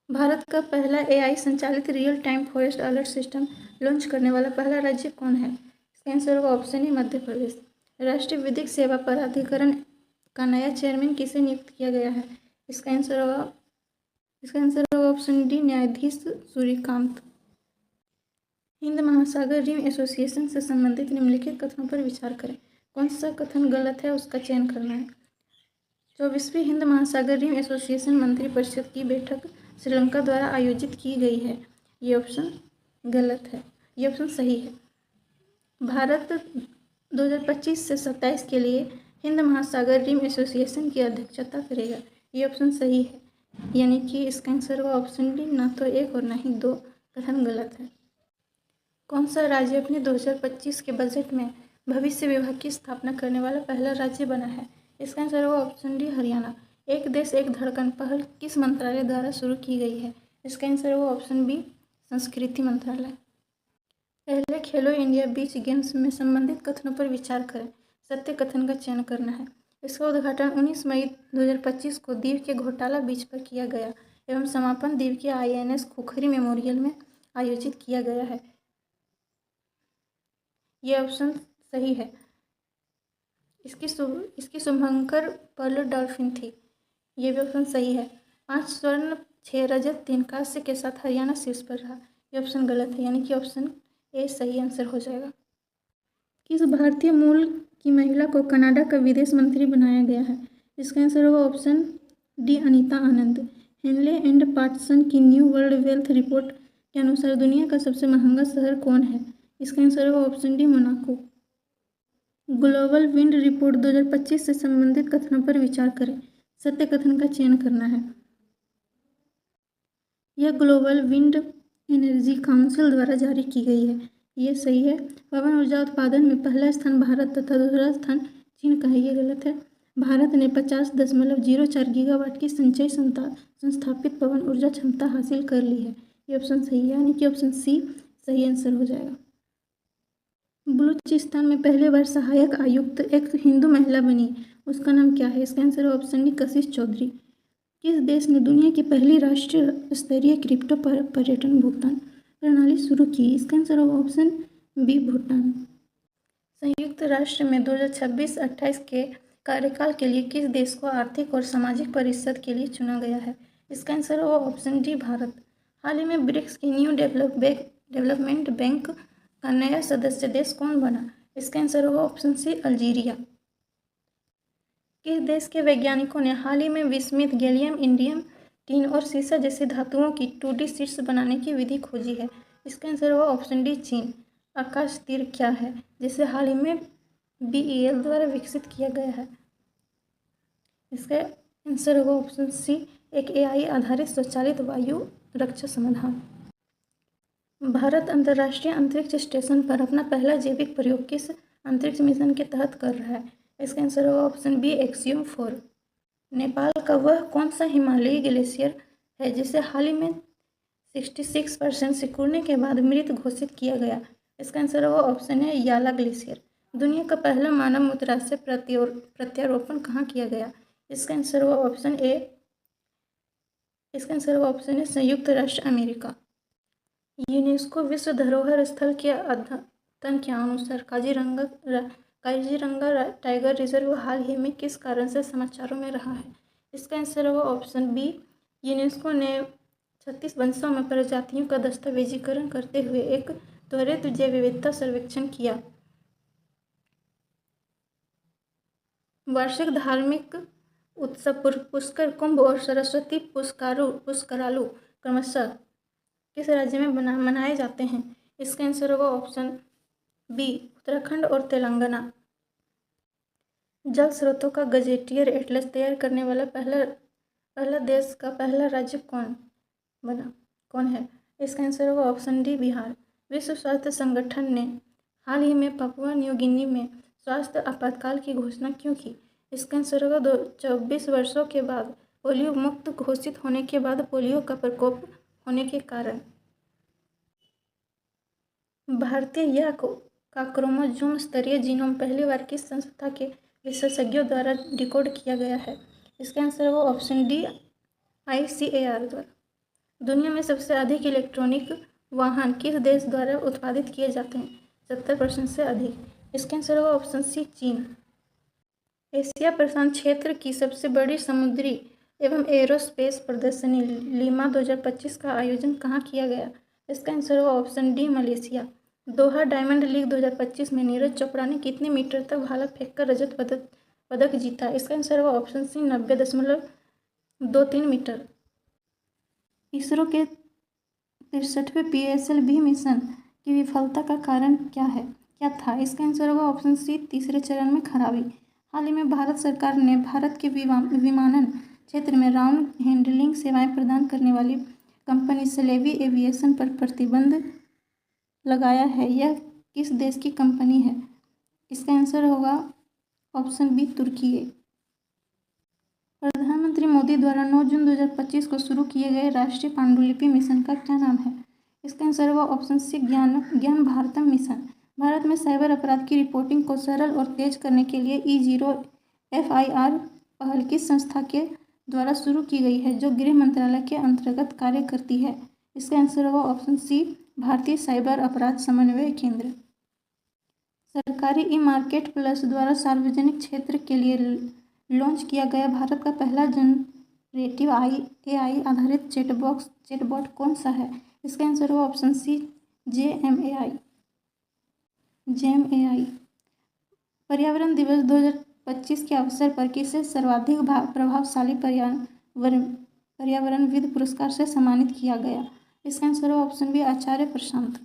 भारत का पहला AI संचालित real time forest alert system launch करने वाला पहला राज्य कौन है? इसका आंसर होगा ऑप्शन ए मध्य प्रदेश। राष्ट्रीय विधिक सेवा प्राधिकरण का नया चेयरमैन किसे नियुक्त किया गया है? इसका आंसर होगा ऑप्शन डी, न्यायाधीश सूर्यकांत। हिंद महासागर रिम एसोसिएशन से संबंधित निम्नलिखित कथनों पर विचार करें। कौन सा कथन गलत है उसका चयन करना है। 24वीं हिंद महासागर रिम एसोसिएशन मंत्रिपरिषद की बैठक श्रीलंका द्वारा आयोजित की गई है। ये ऑप्शन गलत है, ये ऑप्शन सही है। भारत 2025 से 27 के लिए हिंद महासागर रिम एसोसिएशन की अध्यक्षता करेगा। ये ऑप्शन सही है, यानी कि इसका आंसर होगा ऑप्शन डी, ना तो 1 और ना ही 2 कथन गलत है। कौन सा राज्य अपने 2025 के बजट में भविष्य विभाग की स्थापना करने वाला पहला राज्य बना है? इसका आंसर होगा ऑप्शन डी, हरियाणा। एक देश एक धड़कन पहल किस मंत्रालय द्वारा शुरू की गई है? इसका आंसर होगा ऑप्शन बी, संस्कृति मंत्रालय। पहले खेलो इंडिया बीच गेम्स में संबंधित कथनों पर विचार करें। सत्य कथन का चयन करना है। इसका उद्घाटन 19 मई 2025 को दीव के घोटाला बीच पर किया गया एवं समापन दीव के INS खुखरी मेमोरियल में आयोजित किया गया है। यह ऑप्शन सही है। इसकी शुभंकर पर्ल डॉल्फिन थी। यह भी ऑप्शन सही है। 5 स्वर्ण 6 रजत 3 कांस्य के साथ हरियाणा शीर्ष पर रहा। यह ऑप्शन गलत है, यानी कि ऑप्शन ए सही आंसर हो जाएगा। किस भारतीय मूल की महिला को कनाडा का विदेश मंत्री बनाया गया है? इसका आंसर होगा option D, Anita Anand. Henley and partners की न्यू वर्ल्ड वेल्थ रिपोर्ट के अनुसार दुनिया का सबसे महंगा शहर कौन है? इसका आंसर होगा option D, Monaco. Global wind report 2025 से संबंधित कथनों पर विचार करें। सत्य कथन का चयन करना है। यह ग्लोबल विंड एनर्जी काउंसिल द्वारा जारी की गई है। ये सही है। पवन ऊर्जा उत्पादन में पहला स्थान भारत तथा दूसरा स्थान चीन का है। ये गलत है। भारत ने 50.04 गीगावाट की संचयी संस्थापित पवन ऊर्जा क्षमता हासिल कर ली है। ये ऑप्शन सही है, यानी कि ऑप्शन सी सही आंसर हो जाएगा। बलूचिस्तान में पहली बार सहायक आयुक्त एक हिंदू महिला बनी, उसका नाम क्या है? इसका आंसर है ऑप्शन डी, कशिश चौधरी। किस देश ने दुनिया की पहली राष्ट्रीय स्तरीय क्रिप्टो पर्यटन भुगतान प्रणाली शुरू की? इसका आंसर होगा ऑप्शन बी, भूटान। संयुक्त राष्ट्र में 2026-28 के कार्यकाल के लिए किस देश को आर्थिक और सामाजिक परिषद के लिए चुना गया है? इसका आंसर होगा ऑप्शन डी, भारत। हाल ही में ब्रिक्स की न्यू डेवलपमेंट बैंक का नया सदस्य देश कौन बना? इसका आंसर होगा ऑप्शन सी, अल्जीरिया। किस देश के वैज्ञानिकों ने हाल ही में विस्मित गैलियम, इंडियम, टीन और सीसा जैसी धातुओं की 2D शीट्स बनाने की विधि खोजी है? इसका आंसर होगा ऑप्शन डी, चीन। आकाश तीर क्या है जिसे हाल ही में BEL द्वारा विकसित किया गया है? इसका आंसर होगा ऑप्शन सी, एक AI आधारित स्वचालित वायु रक्षा समाधान। भारत अंतर्राष्ट्रीय अंतरिक्ष स्टेशन पर अपना पहला जैविक प्रयोग किस अंतरिक्ष मिशन के तहत कर रहा है? इसका आंसर होगा ऑप्शन बी, एक्सियम 4। नेपाल का वह कौन सा हिमालयी ग्लेशियर है जिसे हाल ही में 66% सिकुड़ने के बाद मृत घोषित किया गया? इसका आंसर होगा ऑप्शन है, याला ग्लेशियर। दुनिया का पहला मानव मूत्राशय प्रत्यारोपण कहाँ किया गया? इसका आंसर होगा ऑप्शन ए, इसका आंसर होगा ऑप्शन ए, संयुक्त राष्ट्र अमेरिका। यूनेस्को विश्व धरोहर स्थल के अद्यतन के अनुसार काजीरंगा टाइगर रिजर्व हाल ही में किस कारण से समाचारों में रहा है? इसका आंसर होगा ऑप्शन बी, यूनेस्को ने 36 वंशों में प्रजातियों का दस्तावेजीकरण करते हुए एक त्वरित जैव विविधता सर्वेक्षण किया। वार्षिक धार्मिक उत्सव पुष्कर, कुंभ और सरस्वती पुष्करालु क्रमशः किस राज्य में मनाए जाते हैं? इसका आंसर होगा ऑप्शन बी, उत्तराखंड और तेलंगाना। जल स्रोतों का गजेटियर एटलस तैयार करने वाला पहला देश का पहला राज्य कौन है? इसका आंसर होगा ऑप्शन डी, बिहार। विश्व स्वास्थ्य संगठन ने हाल ही में पापुआ न्यू गिनी में स्वास्थ्य आपातकाल की घोषणा क्यों की? इसका आंसर होगा 24 वर्षों के बाद पोलियो मुक्त घोषित होने के बाद पोलियो का प्रकोप होने के कारण। भारतीय का क्रोमोसोम स्तरीय जीनोम पहली बार किस संस्था के विशेषज्ञों द्वारा डिकोड किया गया है? इसका आंसर होगा ऑप्शन डी, ICAR द्वारा। दुनिया में सबसे अधिक इलेक्ट्रॉनिक वाहन किस देश द्वारा उत्पादित किए जाते हैं? 70% से अधिक। इसका आंसर होगा ऑप्शन सी, चीन। एशिया प्रशांत क्षेत्र की सबसे बड़ी समुद्री एवं एरोस्पेस प्रदर्शनी लीमा 2025 का आयोजन कहाँ किया गया? इसका आंसर होगा ऑप्शन डी, मलेशिया। दोहा डायमंड लीग 2025 में नीरज चोपड़ा ने कितने मीटर तक भाला फेंककर रजत पदक जीता? इसका आंसर होगा ऑप्शन सी, 90.23 मीटर। इसरो के 63वें PSLV मिशन की विफलता का कारण क्या था? इसका आंसर होगा ऑप्शन सी, तीसरे चरण में खराबी। हाल ही में भारत सरकार ने भारत के विमानन क्षेत्र में राउंड हैंडलिंग सेवाएं प्रदान करने वाली कंपनी स्लेवी एविएशन पर प्रतिबंध लगाया है। यह किस देश की कंपनी है? इसका आंसर होगा ऑप्शन बी, तुर्की। प्रधानमंत्री मोदी द्वारा 9 जून 2025 को शुरू किए गए राष्ट्रीय पांडुलिपि मिशन का क्या नाम है? इसका आंसर होगा ऑप्शन सी, ज्ञान भारतम मिशन। भारत में साइबर अपराध की रिपोर्टिंग को सरल और तेज करने के लिए E0FIR पहल किस संस्था के द्वारा शुरू की गई है, जो गृह मंत्रालय के अंतर्गत कार्य करती है? इसका आंसर होगा ऑप्शन सी, भारतीय साइबर अपराध समन्वय केंद्र। सरकारी ई-मार्केट प्लस द्वारा सार्वजनिक क्षेत्र के लिए लॉन्च किया गया भारत का पहला जनरेटिव AI आधारित चैटबॉट कौन सा है? इसका आंसर होगा ऑप्शन सी, JEM AI। पर्यावरण दिवस 2025 के अवसर पर किसे सर्वाधिक प्रभावशाली पर्यावरणविद पुरस्कार से सम्मानित किया गया? इसका आंसर है ऑप्शन बी, आचार्य प्रशांत।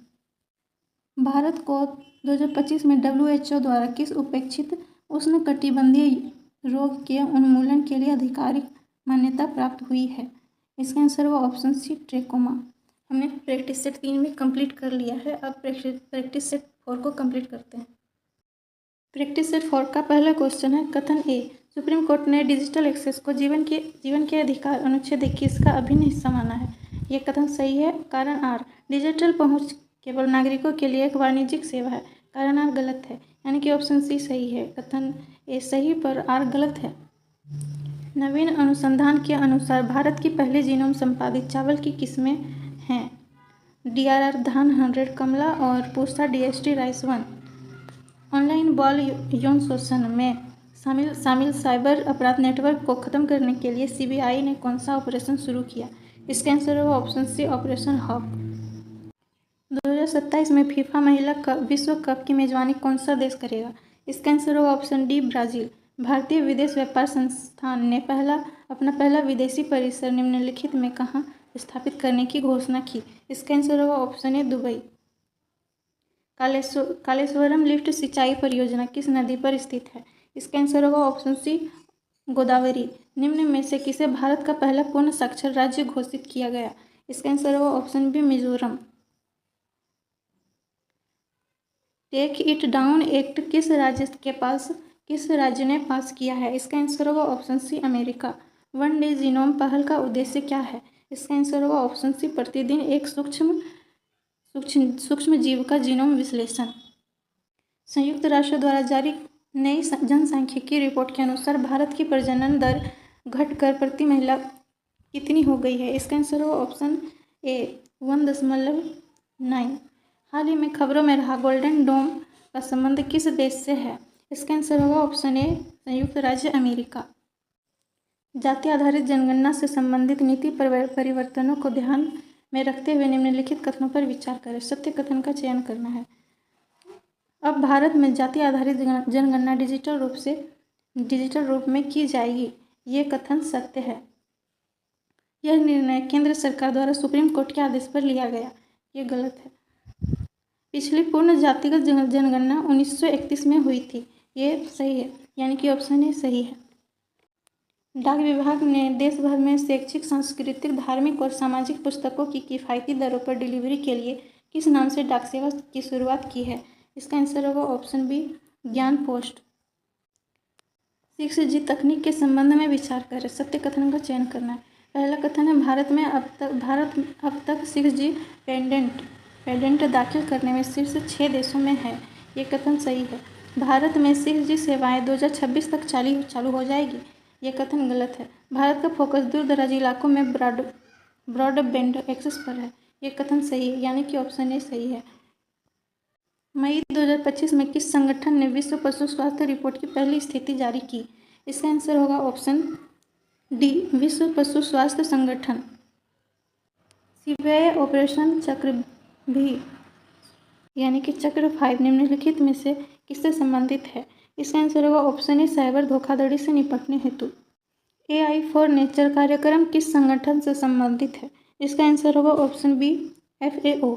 भारत को 2025 में WHO द्वारा किस उपेक्षित उष्णकटिबंधीय रोग के उन्मूलन के लिए आधिकारिक मान्यता प्राप्त हुई है? इसका आंसर होगा ऑप्शन सी, ट्रेकोमा। हमने प्रैक्टिस सेट 3 में कंप्लीट कर लिया है। अब प्रैक्टिस सेट 4 को कंप्लीट करते हैं। प्रैक्टिस सेट 4 का पहला क्वेश्चन है, कथन ए, सुप्रीम कोर्ट ने डिजिटल एक्सेस को जीवन के अधिकार अनुच्छेद 21 का अभिन्न हिस्सा माना है। यह कथन सही है। कारण आर, डिजिटल पहुंच केवल नागरिकों के लिए एक वाणिज्यिक सेवा है। कारण आर गलत है, यानी कि ऑप्शन सी सही है। कथन ए सही पर आर गलत है। नवीन अनुसंधान के अनुसार भारत की पहली जीनोम संपादित चावल की किस्में हैं DRR धान 100 कमला और पूसा DST राइस 1। ऑनलाइन बाल यौन शोषण में शामिल साइबर अपराध नेटवर्क को खत्म करने के लिए CBI ने कौन सा ऑपरेशन शुरू किया? इसका आंसर होगा ऑप्शन सी, ऑपरेशन हॉक। 2027 में फीफा महिला विश्व कप की मेजबानी कौन सा देश करेगा? इसका आंसर होगा ऑप्शन डी, ब्राजील। भारतीय विदेश व्यापार संस्थान ने अपना पहला विदेशी परिसर निम्नलिखित में कहाँ स्थापित करने की घोषणा की? इसका आंसर होगा ऑप्शन ए, दुबई। कालेश्वरम लिफ्ट सिंचाई परियोजना किस नदी पर स्थित है? इसका आंसर होगा ऑप्शन सी, गोदावरी। निम्न में से किसे भारत का पहला पूर्ण साक्षर राज्य घोषित किया गया? इसका आंसर होगा option B, Mizoram. Take it down act किस राज्य ने पास किया है? इसका आंसर होगा option C, America. One day genome पहल का उद्देश्य क्या है? इसका आंसर होगा ऑप्शन सी, प्रतिदिन एक सूक्ष्म जीव का जीनोम विश्लेषण। संयुक्त राष्ट्र द्वारा जारी नई जनसांख्यिकी रिपोर्ट के अनुसार भारत की प्रजनन दर घटकर प्रति महिला कितनी हो गई है? इसका आंसर होगा ऑप्शन ए, 1.9। हाल ही में खबरों में रहा गोल्डन डोम का संबंध किस देश से है? इसका आंसर होगा ऑप्शन ए, संयुक्त राज्य अमेरिका। जाति आधारित जनगणना से संबंधित नीति परिवर्तनों को ध्यान में रखते हुए निम्नलिखित कथनों पर विचार करें। सत्य कथन का चयन करना है। अब भारत में जाति आधारित जनगणना डिजिटल रूप में की जाएगी। ये कथन सत्य है। यह निर्णय केंद्र सरकार द्वारा सुप्रीम कोर्ट के आदेश पर लिया गया। ये गलत है। पिछली पूर्ण जातिगत जनगणना 1931 में हुई थी। ये सही है, यानी कि ऑप्शन ए सही है। डाक विभाग ने देश भर में शैक्षिक, सांस्कृतिक, धार्मिक और सामाजिक पुस्तकों की किफ़ायती दरों पर डिलीवरी के लिए किस नाम से डाक सेवा की शुरुआत की है? इसका आंसर होगा ऑप्शन बी, ज्ञान पोस्ट। 6G तकनीक के संबंध में विचार करें। सत्य कथन का चयन करना है। पहला कथन है, भारत अब तक 6G पेटेंट दाखिल करने में शीर्ष 6 देशों में है। ये कथन सही है। भारत में 6G सेवाएं 2026 तक चालू हो जाएगी। ये कथन गलत है। भारत का फोकस दूर दराज इलाकों में ब्रॉडबैंड एक्सेस पर है। ये कथन सही है, यानी कि ऑप्शन ए सही है। मई 2025 में किस संगठन ने विश्व पशु स्वास्थ्य रिपोर्ट की पहली स्थिति जारी की? इसका आंसर होगा ऑप्शन डी, विश्व पशु स्वास्थ्य संगठन। सीबीआई ऑपरेशन चक्र भी यानी कि चक्र 5 निम्नलिखित में से किससे संबंधित है? इसका आंसर होगा ऑप्शन ए, साइबर धोखाधड़ी से निपटने हेतु। AI फॉर नेचर कार्यक्रम किस संगठन से संबंधित है? इसका आंसर होगा ऑप्शन बी, FAO।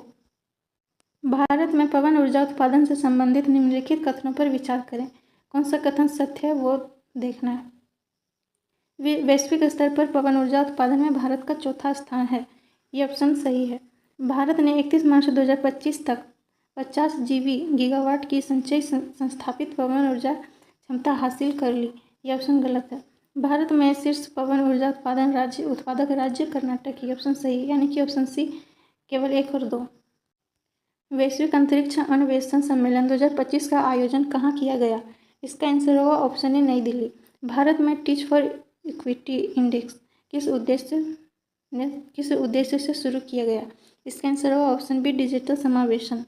भारत में पवन ऊर्जा उत्पादन से संबंधित निम्नलिखित कथनों पर विचार करें। कौन सा कथन सत्य है वो देखना है। वैश्विक स्तर पर पवन ऊर्जा उत्पादन में भारत का चौथा स्थान है, ये ऑप्शन सही है। भारत ने 31 मार्च 2025 तक 50 गीगावाट की संचयी संस्थापित पवन ऊर्जा क्षमता हासिल कर ली, ये ऑप्शन गलत है। भारत में शीर्ष पवन ऊर्जा उत्पादक राज्य कर्नाटक, ये ऑप्शन सही है, यानी कि ऑप्शन सी केवल 1 और 2। वैश्विक अंतरिक्ष अन्वेषण सम्मेलन 2025 का आयोजन कहाँ किया गया? इसका आंसर होगा ऑप्शन ए, नई दिल्ली। भारत में टीच फॉर इक्विटी इंडेक्स किस उद्देश्य से शुरू किया गया? इसका आंसर होगा ऑप्शन बी, डिजिटल समावेशन।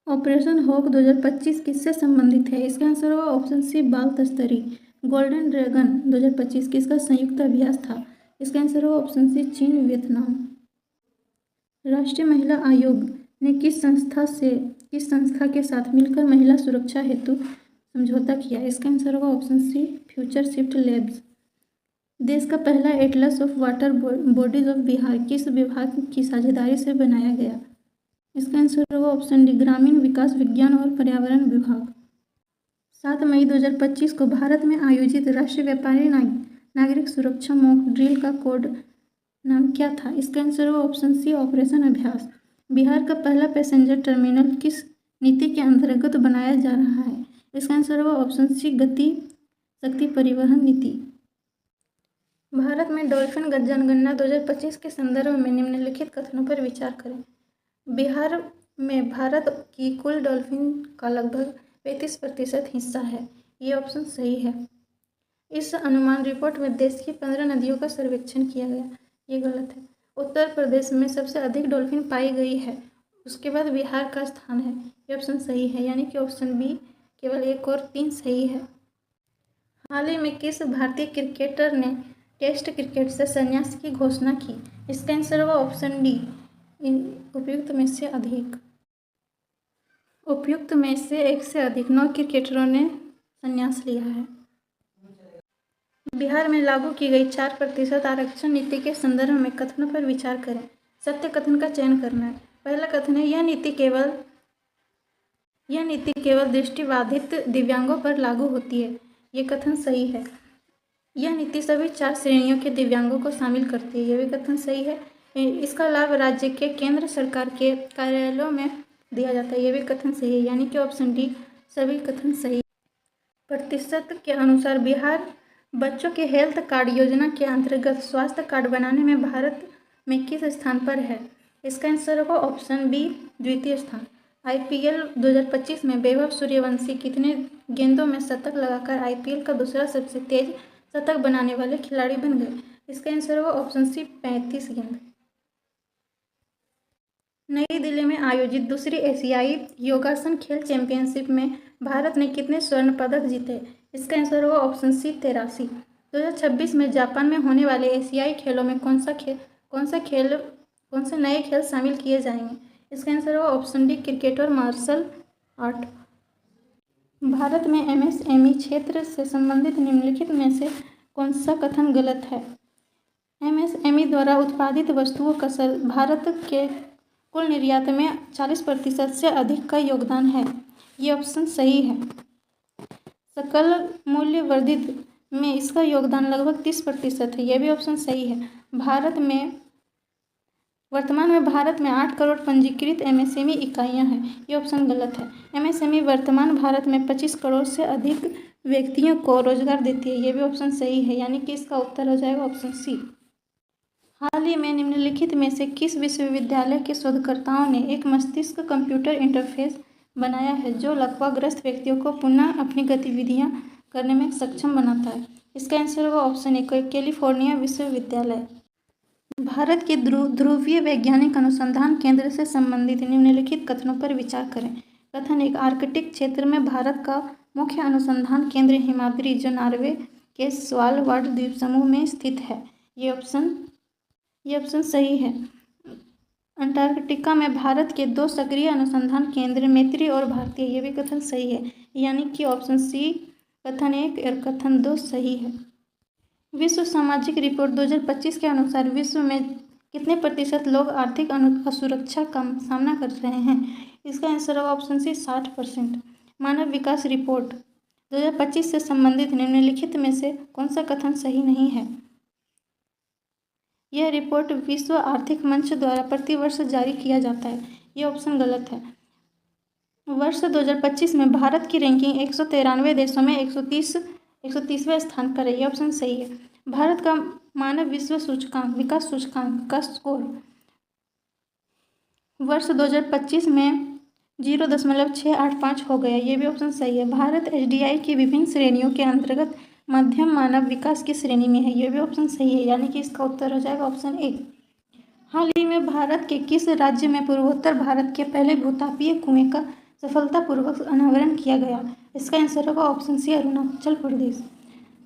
ऑपरेशन हॉक 2025 किससे संबंधित है? इसका आंसर होगा ऑप्शन सी, बाल तस्करी। गोल्डन ड्रैगन 2025 किसका संयुक्त अभ्यास था? इसका आंसर होगा ऑप्शन सी, चीन वियतनाम। राष्ट्रीय महिला आयोग ने किस संस्था के साथ मिलकर महिला सुरक्षा हेतु समझौता किया? इसका आंसर होगा option C, future shift labs. देश का पहला atlas of water bodies of Bihar किस विभाग की साझेदारी से बनाया गया? इसका आंसर होगा ऑप्शन डी, ग्रामीण विकास विज्ञान और पर्यावरण विभाग। 7 मई 2025 को भारत में आयोजित राष्ट्रीय व्यापारी नागरिक सुरक्षा मॉक ड्रिल का कोड नाम क्या था? इसका आंसर होगा ऑप्शन सी, ऑपरेशन अभ्यास। बिहार का पहला पैसेंजर टर्मिनल किस नीति के अंतर्गत बनाया जा रहा है? इसका आंसर होगा ऑप्शन सी, गति शक्ति परिवहन नीति। भारत में डॉल्फिन जनगणना 2025 के संदर्भ में निम्नलिखित कथनों पर विचार करें। बिहार में भारत की कुल डॉल्फिन का लगभग 35% हिस्सा है, ये ऑप्शन सही है। इस अनुमान रिपोर्ट में देश की 15 नदियों का सर्वेक्षण किया गया, ये गलत है। उत्तर प्रदेश में सबसे अधिक डॉल्फिन पाई गई है, उसके बाद बिहार का स्थान है, ये ऑप्शन सही है, यानी कि ऑप्शन बी केवल 1 और 3 सही है। हाल ही में किस भारतीय क्रिकेटर ने टेस्ट क्रिकेट से संन्यास की घोषणा की? इसका आंसर होगा ऑप्शन डी, उपयुक्त में से एक से अधिक 9 क्रिकेटरों ने संन्यास लिया है। बिहार में लागू की गई 4% आरक्षण नीति के संदर्भ में कथनों पर विचार करें। सत्य कथन का चयन करना है। पहला कथन है, यह नीति केवल दृष्टिबाधित दिव्यांगों पर लागू होती है, ये कथन सही है। यह नीति सभी 4 श्रेणियों के दिव्यांगों को शामिल करती है, यह भी कथन सही है। इसका लाभ राज्य के केंद्र सरकार के कार्यालयों में दिया जाता है, यह भी कथन सही है, यानी कि ऑप्शन डी सभी कथन सही। प्रतिशत के अनुसार बिहार बच्चों के हेल्थ कार्ड योजना के अंतर्गत स्वास्थ्य कार्ड बनाने में भारत में किस स्थान पर है? इसका आंसर होगा ऑप्शन बी, द्वितीय स्थान। IPL 2025 में वैभव सूर्यवंशी कितने गेंदों में शतक लगाकर IPL का दूसरा सबसे तेज शतक बनाने वाले खिलाड़ी बन गए? इसका आंसर होगा ऑप्शन सी, 35 गेंद। नई दिल्ली में आयोजित दूसरी एशियाई योगासन खेल चैंपियनशिप में भारत ने कितने स्वर्ण पदक जीते? इसका आंसर होगा ऑप्शन सी, 83। 2026 में जापान में होने वाले एशियाई खेलों में कौन से नए खेल शामिल किए जाएंगे? इसका आंसर होगा ऑप्शन डी, क्रिकेट और मार्शल आर्ट। भारत में MSME क्षेत्र से संबंधित निम्नलिखित में से कौन सा कथन गलत है? MSME द्वारा उत्पादित वस्तुओं का भारत के कुल निर्यात में 40% से अधिक का योगदान है, ये ऑप्शन सही है। सकल मूल्य वर्धित में इसका योगदान लगभग 30% है, यह भी ऑप्शन सही है। वर्तमान में भारत में 8 करोड़ पंजीकृत MSME इकाइयां हैं, ये ऑप्शन गलत है। MSME वर्तमान भारत में 25 करोड़ से अधिक व्यक्तियों को रोजगार देती है, ये भी ऑप्शन सही है, यानी कि इसका उत्तर हो जाएगा ऑप्शन सी। हाल ही में निम्नलिखित में से किस विश्वविद्यालय के शोधकर्ताओं ने एक मस्तिष्क कंप्यूटर इंटरफेस बनाया है जो लकवाग्रस्त व्यक्तियों को पुनः अपनी गतिविधियां करने में सक्षम बनाता है? इसका आंसर होगा ऑप्शन ए, कैलिफोर्निया विश्वविद्यालय। भारत के ध्रुवीय वैज्ञानिक अनुसंधान केंद्र से संबंधित निम्नलिखित कथनों पर विचार करें। कथन 1, आर्कटिक क्षेत्र में भारत का मुख्य अनुसंधान केंद्र हिमाद्री, जो नॉर्वे के स्वालबार्ड द्वीप समूह में स्थित है। ये ऑप्शन सही है। अंटार्कटिका में भारत के 2 सक्रिय अनुसंधान केंद्र, मैत्री और भारतीय, ये भी कथन सही है। यानी कि ऑप्शन सी कथन 1 और कथन 2 सही है। विश्व सामाजिक रिपोर्ट 2025 के अनुसार विश्व में कितने प्रतिशत लोग आर्थिक असुरक्षा का सामना कर रहे हैं? इसका आंसर होगा ऑप्शन सी 60%। मानव विकास रिपोर्ट 2025 से संबंधित निम्नलिखित में से कौन सा कथन सही नहीं है? यह रिपोर्ट विश्व आर्थिक मंच द्वारा प्रतिवर्ष जारी किया जाता है। यह ऑप्शन गलत है। वर्ष 2025 में भारत की रैंकिंग 193 देशों में 130वें स्थान पर है। यह ऑप्शन सही है। भारत का मानव विश्व सूचकांक, विकास सूचकांक का स्कोर वर्ष 2025 में 0.685 हो गया। ये भी ऑप्शन सही है। भारत एसडीआई की विभिन्न श्रेणियों के अंतर्गत मध्यम मानव विकास की श्रेणी में है। ये भी ऑप्शन सही है। यानी कि इसका उत्तर हो जाएगा ऑप्शन ए। हाल ही में भारत के किस राज्य में पूर्वोत्तर भारत के पहले भूतापीय कुएं का सफलतापूर्वक अनावरण किया गया? इसका आंसर होगा ऑप्शन सी अरुणाचल प्रदेश।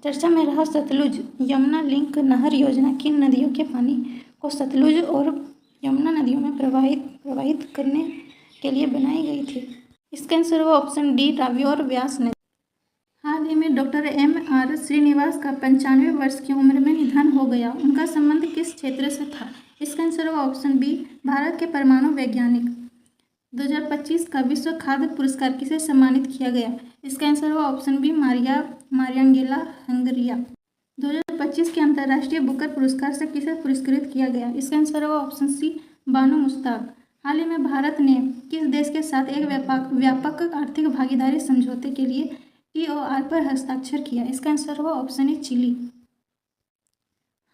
चर्चा में रहा सतलुज यमुना लिंक नहर योजना किन नदियों के पानी को सतलुज और यमुना नदियों में प्रवाहित करने के लिए बनाई गई थी? इसका आंसर होगा ऑप्शन डी रावी और व्यास नदी। हाल ही में डॉक्टर M.R. श्रीनिवास का 95 वर्ष की उम्र में निधन हो गया। उनका संबंध किस क्षेत्र से था? इसका आंसर होगा ऑप्शन बी भारत के परमाणु वैज्ञानिक। 2025 का विश्व खाद्य पुरस्कार किसे सम्मानित किया गया? इसका आंसर होगा ऑप्शन बी मारियांगेला हंगरिया। 2025 के अंतर्राष्ट्रीय बुकर पुरस्कार से किसे पुरस्कृत किया गया? इसका आंसर होगा ऑप्शन सी बानो मुश्ताक। हाल ही में भारत ने किस देश के साथ एक व्यापक आर्थिक भागीदारी समझौते के लिए TOR पर हस्ताक्षर किया? इसका आंसर होगा ऑप्शन ए चिली।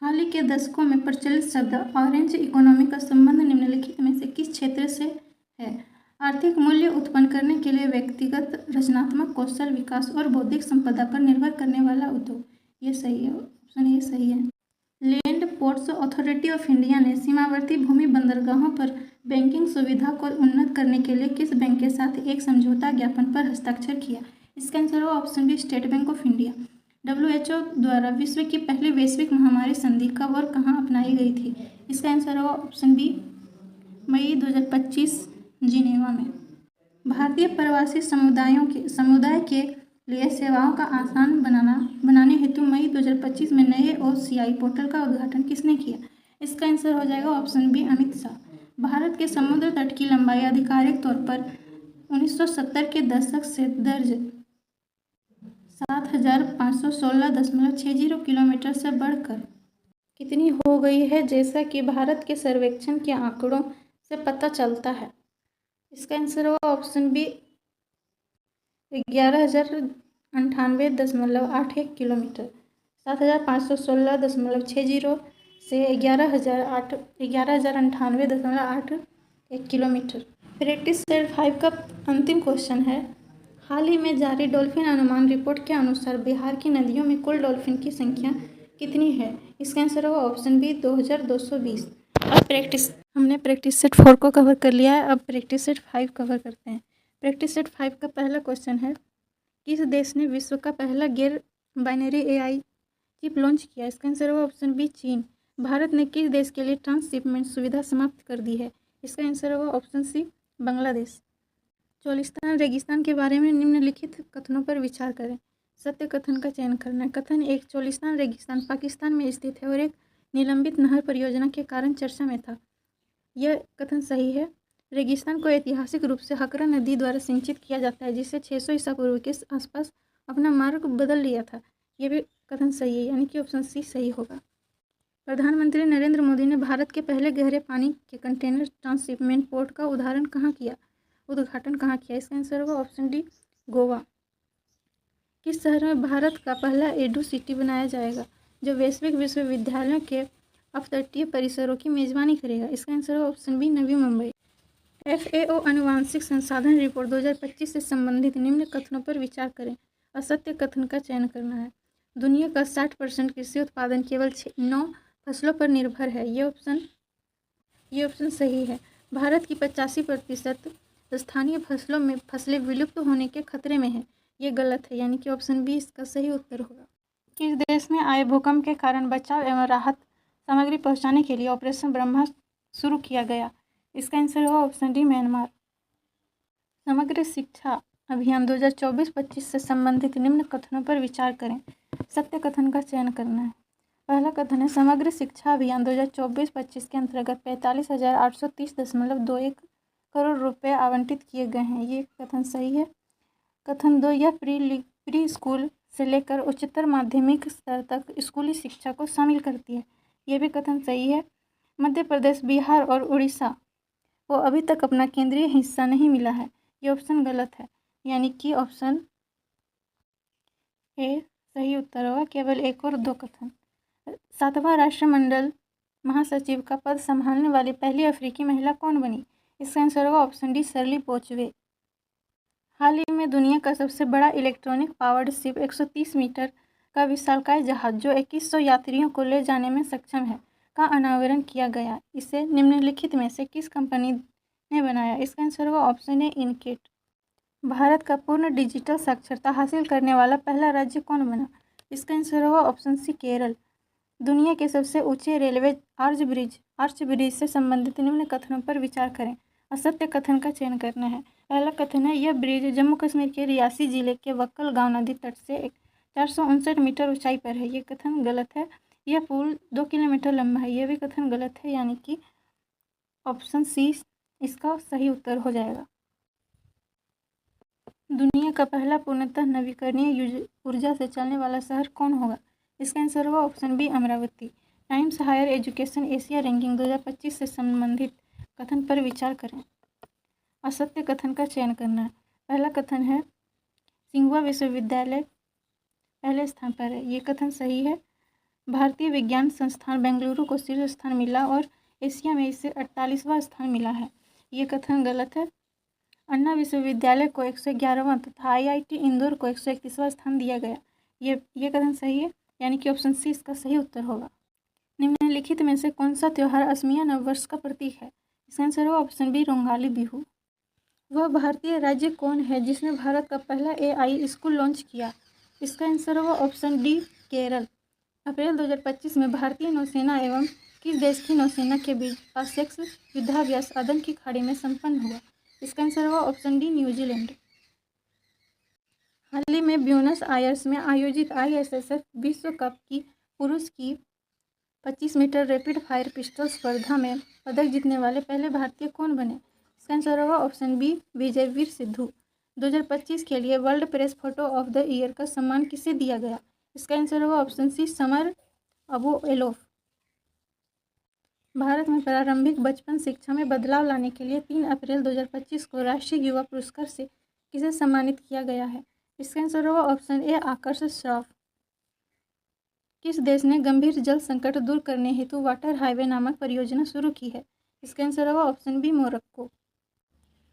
हाल ही के दशकों में प्रचलित शब्द ऑरेंज इकोनॉमी का संबंध निम्नलिखित में से किस क्षेत्र से है? आर्थिक मूल्य उत्पन्न करने के लिए व्यक्तिगत रचनात्मक कौशल विकास और बौद्धिक संपदा पर निर्भर करने वाला उद्योग। ये सही है। ऑप्शन ए सही है। Land ports authority of India ने सीमावर्ती भूमि बंदरगाहों पर बैंकिंग सुविधा को उन्नत करने के लिए किस बैंक के साथ एक समझौता ज्ञापन पर हस्ताक्षर किया? इसका आंसर होगा option B state bank of India. WHO द्वारा विश्व की पहली वैश्विक महामारी संधि कब और कहाँ अपनाई गई थी? इसका आंसर होगा ऑप्शन बी मई 2025 जिनेवा में। भारतीय प्रवासी समुदाय के लिए सेवाओं का आसान बनाने हेतु मई 2025 में नए OCI पोर्टल का उद्घाटन किसने किया? इसका आंसर हो जाएगा ऑप्शन बी अमित शाह। भारत के समुद्र तट की लंबाई आधिकारिक तौर पर 1970 के दशक से दर्ज 7516.60 किलोमीटर से बढ़कर कितनी हो गई है, जैसा कि भारत के सर्वेक्षण के आंकड़ों से पता चलता है? इसका आंसर होगा ऑप्शन बी 11,098.81 किलोमीटर। 7516.60 से 11,098.81 किलोमीटर। प्रैक्टिस सेट 5 का अंतिम क्वेश्चन है। हाल ही में जारी डॉल्फिन अनुमान रिपोर्ट के अनुसार बिहार की नदियों में कुल डॉल्फिन की संख्या कितनी है? इसका आंसर होगा ऑप्शन बी 2220। अब हमने प्रैक्टिस सेट 4 को कवर कर लिया है। अब प्रैक्टिस सेट 5 कवर करते हैं। प्रैक्टिस सेट 5 का पहला क्वेश्चन है, किस देश ने विश्व का पहला गैर बाइनरी AI चिप लॉन्च किया? इसका आंसर होगा ऑप्शन बी चीन। भारत ने किस देश के लिए ट्रांसशिपमेंट सुविधा समाप्त कर दी है? इसका आंसर होगा ऑप्शन सी बांग्लादेश। चोलिस्तान रेगिस्तान के बारे में निम्नलिखित कथनों पर विचार करें। सत्य कथन का चयन करना है। कथन 1, चोलिस्तान रेगिस्तान पाकिस्तान में स्थित है और एक निलंबित नहर परियोजना के कारण चर्चा में था। यह कथन सही है। रेगिस्तान को ऐतिहासिक रूप से हकरा नदी द्वारा सिंचित किया जाता है, जिससे 600 ईसा पूर्व के आसपास अपना मार्ग बदल लिया था। यह भी कथन सही है, यानी कि ऑप्शन सी सही होगा। प्रधानमंत्री नरेंद्र मोदी ने भारत के पहले गहरे पानी के कंटेनर ट्रांसशिपमेंट पोर्ट का उद्घाटन कहाँ किया? इसका आंसर होगा ऑप्शन डी गोवा। किस शहर में भारत का पहला एडू सिटी बनाया जाएगा, जो वैश्विक विश्वविद्यालयों के अपतटीय परिसरों की मेजबानी करेगा? इसका आंसर होगा option B Navi Mumbai. FAO आनुवांशिक संसाधन रिपोर्ट 2025 से संबंधित निम्न कथनों पर विचार करें। असत्य कथन का चयन करना है। दुनिया का 60% कृषि उत्पादन केवल 9 फसलों पर निर्भर है। ये ऑप्शन सही है। भारत की 85% स्थानीय फसलें विलुप्त होने के खतरे में है। ये गलत है, यानी कि ऑप्शन बी इसका सही उत्तर होगा। किस देश में आए भूकंप के कारण बचाव एवं राहत सामग्री पहुंचाने के लिए ऑपरेशन ब्रह्मोस शुरू किया गया? इसका आंसर होगा ऑप्शन डी म्यांमार। समग्र शिक्षा अभियान 2024-25 से संबंधित निम्न कथनों पर विचार करें। सत्य कथन का चयन करना है। पहला कथन है समग्र शिक्षा अभियान 2024-25 के अंतर्गत 45,830.21 करोड़ रुपए आवंटित किए गए हैं। ये कथन सही है। कथन 2, यह प्री स्कूल से लेकर उच्चतर माध्यमिक स्तर तक स्कूली शिक्षा को शामिल करती है। ये भी कथन सही है। मध्य प्रदेश, बिहार और उड़ीसा को अभी तक अपना केंद्रीय हिस्सा नहीं मिला है। ये ऑप्शन गलत है, यानी कि ऑप्शन ए सही उत्तर होगा। केवल एक और दो कथन। 7वां राष्ट्रमंडल महासचिव का पद संभालने वाली पहली अफ्रीकी महिला कौन बनी? इसका आंसर होगा ऑप्शन डी शर्ली बोचवे। हाल ही में दुनिया का सबसे बड़ा इलेक्ट्रॉनिक पावर्ड शिप 130 मीटर का विशालकाय जहाज जो 2100 यात्रियों को ले जाने में सक्षम है का अनावरण किया गया। इसे निम्नलिखित में से किस कंपनी ने बनाया? इसका आंसर होगा ऑप्शन ए इनकेट। भारत का पूर्ण डिजिटल साक्षरता हासिल करने वाला पहला राज्य कौन बना? इसका आंसर होगा ऑप्शन सी केरल। दुनिया के सबसे ऊंचे रेलवे आर्च ब्रिज से संबंधित निम्न कथनों पर विचार करें। असत्य कथन का चयन करना है। पहला कथन है यह ब्रिज जम्मू कश्मीर के रियासी जिले के वक्कल गांव नदी तट से 459 मीटर ऊंचाई पर है। ये कथन गलत है। यह पुल 2 किलोमीटर लंबा है। यह भी कथन गलत है, यानी कि ऑप्शन सी इसका सही उत्तर हो जाएगा। दुनिया का पहला पूर्णतः नवीकरणीय ऊर्जा से चलने वाला शहर कौन होगा? इसका आंसर होगा option B Amaravati. Times higher education Asia ranking 2025 से संबंधित कथन पर विचार करें। असत्य कथन का चयन करना है। पहला कथन है सिंघुआ विश्वविद्यालय पहले स्थान पर है। ये कथन सही है। भारतीय विज्ञान संस्थान बेंगलुरु को शीर्ष स्थान मिला और एशिया में इसे 48वां स्थान मिला है। ये कथन गलत है। अन्ना विश्वविद्यालय को 111वां तथा IIT इंदौर को 131वां स्थान दिया गया। ये कथन सही है, यानी कि ऑप्शन सी इसका सही उत्तर होगा। निम्नलिखित में से कौन सा त्यौहार असमिया नववर्ष का प्रतीक है? इसका आंसर होगा ऑप्शन बी रोंगाली बिहू। वह भारतीय राज्य कौन है जिसने भारत का पहला AI स्कूल लॉन्च किया? इसका आंसर होगा ऑप्शन डी केरल। अप्रैल 2025 में भारतीय नौसेना एवं किस देश की नौसेना के बीच प्रत्यक्ष युद्धाभ्यास अदन की खाड़ी में संपन्न हुआ? इसका आंसर होगा ऑप्शन डी न्यूजीलैंड। हाल ही में ब्यूनस आयर्स में आयोजित ISSF विश्व कप की पुरुष की 25 मीटर रैपिड फायर पिस्टल स्पर्धा में पदक जीतने वाले पहले भारतीय कौन बने? इसका आंसर होगा ऑप्शन बी विजयवीर सिद्धू। 2025 के लिए world press photo of the year का सम्मान किसे दिया गया? इसका आंसर होगा option C Samar Abu Elouf. Bharat में प्रारंभिक बचपन शिक्षा में बदलाव लाने के लिए 3 अप्रैल 2025 को राष्ट्रीय युवा पुरस्कार से किसे सम्मानित किया गया है? इसका आंसर होगा ऑप्शन ए आकर्ष श्रॉफ। किस देश ने गंभीर जल संकट दूर करने हेतु वाटर हाईवे नामक परियोजना शुरू की है? इसका आंसर होगा ऑप्शन बी मोरक्को।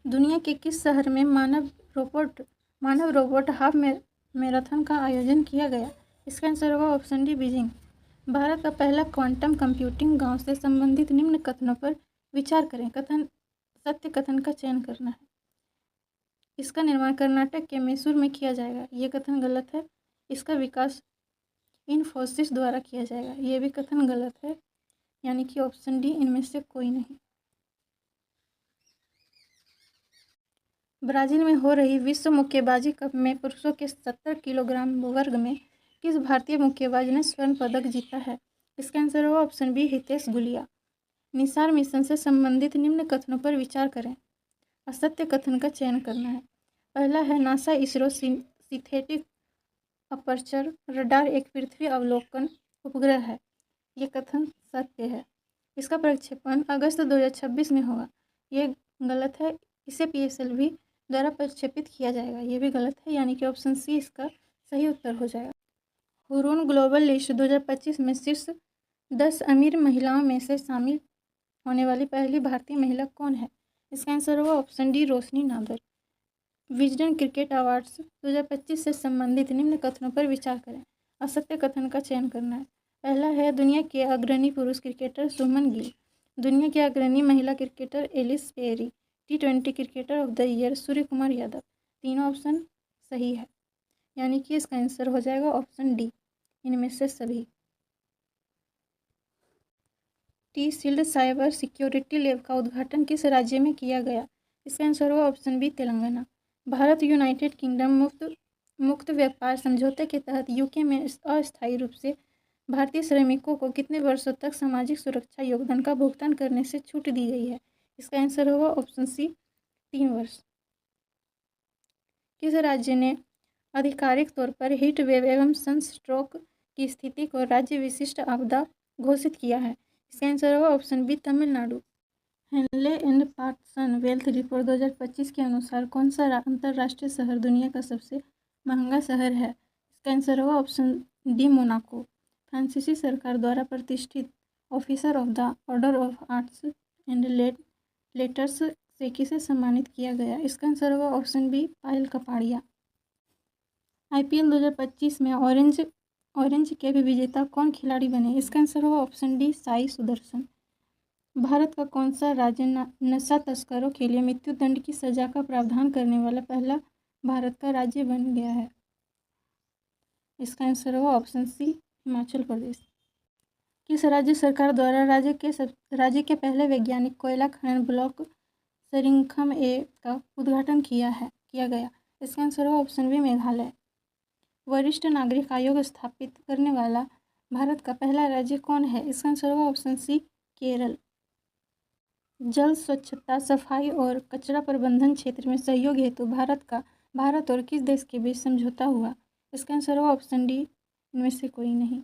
दुनिया के किस शहर में मानव रोबोट हाफ मैराथन का आयोजन किया गया? इसका आंसर होगा ऑप्शन डी बीजिंग। भारत का पहला क्वांटम कंप्यूटिंग गांव से संबंधित निम्न कथनों पर विचार करें। सत्य कथन का चयन करना है। इसका निर्माण कर्नाटक के मैसूर में किया जाएगा। ये कथन गलत है। इसका विकास इन्फोसिस द्वारा किया जाएगा। ये भी कथन गलत है, यानी कि ऑप्शन डी इनमें से कोई नहीं। ब्राजील में हो रही विश्व मुक्केबाजी कप में पुरुषों के 70 किलोग्राम वर्ग में किस भारतीय मुक्केबाज ने स्वर्ण पदक जीता है? इसका आंसर होगा option B Hitesh Gulia. NISAR mission से संबंधित निम्न कथनों पर विचार करें। असत्य कथन का चयन करना है। पहला है NASA ISRO synthetic aperture radar एक पृथ्वी अवलोकन उपग्रह है। ये कथन सत्य है। इसका प्रक्षेपण अगस्त 2026 में होगा। ये गलत है। इसे PSLV द्वारा प्रक्षेपित किया जाएगा। ये भी गलत है, यानी कि ऑप्शन सी इसका सही उत्तर हो जाएगा। हुरून ग्लोबल लिस्ट 2025 में शीर्ष 10 अमीर महिलाओं में से शामिल होने वाली पहली भारतीय महिला कौन है? इसका आंसर होगा ऑप्शन डी रोशनी नादर। विजडन क्रिकेट अवार्ड्स 2025 से संबंधित निम्न कथनों पर विचार करें। असत्य कथन का चयन करना है। पहला है दुनिया के अग्रणी पुरुष क्रिकेटर शुभमन गिल। दुनिया के अग्रणी महिला cricketer Ellis Perry. T20 cricketer of the year Surya Kumar Yadav. तीनों ऑप्शन सही है। यानी कि इसका आंसर हो जाएगा ऑप्शन डी, इनमें से सभी। T shield cyber security lab का उद्घाटन किस राज्य में किया गया? इसका आंसर होगा option B, Telangana. Bharat United Kingdom मुक्त व्यापार समझौते के तहत यूके में अस्थायी रूप से भारतीय श्रमिकों को कितने वर्षों तक सामाजिक सुरक्षा योगदान का भुगतान करने से छूट दी गई है? इसका आंसर होगा ऑप्शन सी, 3 वर्ष। किस राज्य ने आधिकारिक तौर पर हीट वेव एवं सनस्ट्रोक की स्थिति को राज्य विशिष्ट आपदा घोषित किया है? इसका आंसर होगा option B, Tamil Nadu. Henley and Partners wealth report 2025 के अनुसार कौन सा अंतर्राष्ट्रीय शहर दुनिया का सबसे महंगा शहर है? इसका आंसर होगा ऑप्शन डी, मोनाको। फ्रांसीसी सरकार द्वारा प्रतिष्ठित officer of the order of arts and letters से किसे सम्मानित किया गया? इसका आंसर होगा ऑप्शन बी, पायल कपाड़िया। IPL 2025 में ऑरेंज कैप विजेता कौन खिलाड़ी बने? इसका आंसर होगा ऑप्शन डी, साई सुदर्शन। भारत का कौन सा राज्य नशा तस्करों के लिए मृत्यु दंड की सजा का प्रावधान करने वाला पहला भारत का राज्य बन गया है? इसका आंसर होगा ऑप्शन सी, हिमाचल प्रदेश। किस राज्य सरकार द्वारा राज्य के पहले वैज्ञानिक कोयला खनन ब्लॉक सरिंखम ए का उद्घाटन किया गया? इसका आंसर होगा ऑप्शन बी, मेघालय। वरिष्ठ नागरिक आयोग स्थापित करने वाला भारत का पहला राज्य कौन है? इसका आंसर होगा ऑप्शन सी, केरल। जल स्वच्छता, सफाई और कचरा प्रबंधन क्षेत्र में सहयोग हेतु भारत और किस देश के बीच समझौता हुआ? इसका आंसर होगा ऑप्शन डी, इनमें से कोई नहीं।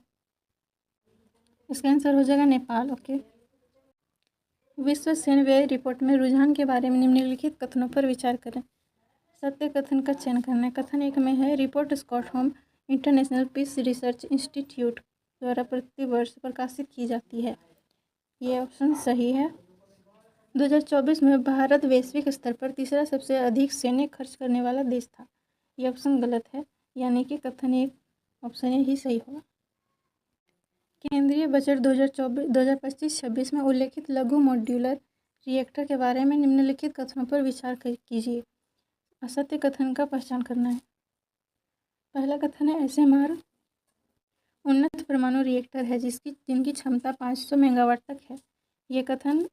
इसका आंसर हो जाएगा नेपाल। ओके। विश्व सेनवे रिपोर्ट में रुझान के बारे में निम्नलिखित कथनों पर विचार करें। सत्य कथन का चयन करना है। कथन 1 में है, report Stockholm International Peace Research Institute द्वारा प्रतिवर्ष प्रकाशित की जाती है। ये ऑप्शन सही है। 2024 में भारत वैश्विक स्तर पर तीसरा सबसे अधिक सैन्य खर्च करने वाला देश था। ये ऑप्शन गलत है, यानी कि कथन 1 ऑप्शन ए ही सही होगा। केंद्रीय बजट 2025-26 में उल्लेखित लघु मॉड्यूलर रिएक्टर के बारे में निम्नलिखित कथनों पर विचार कीजिए। असत्य कथन का पहचान करना है। पहला कथन है, SMR उन्नत परमाणु रिएक्टर है जिनकी क्षमता 500 मेगावाट तक है। ये कथन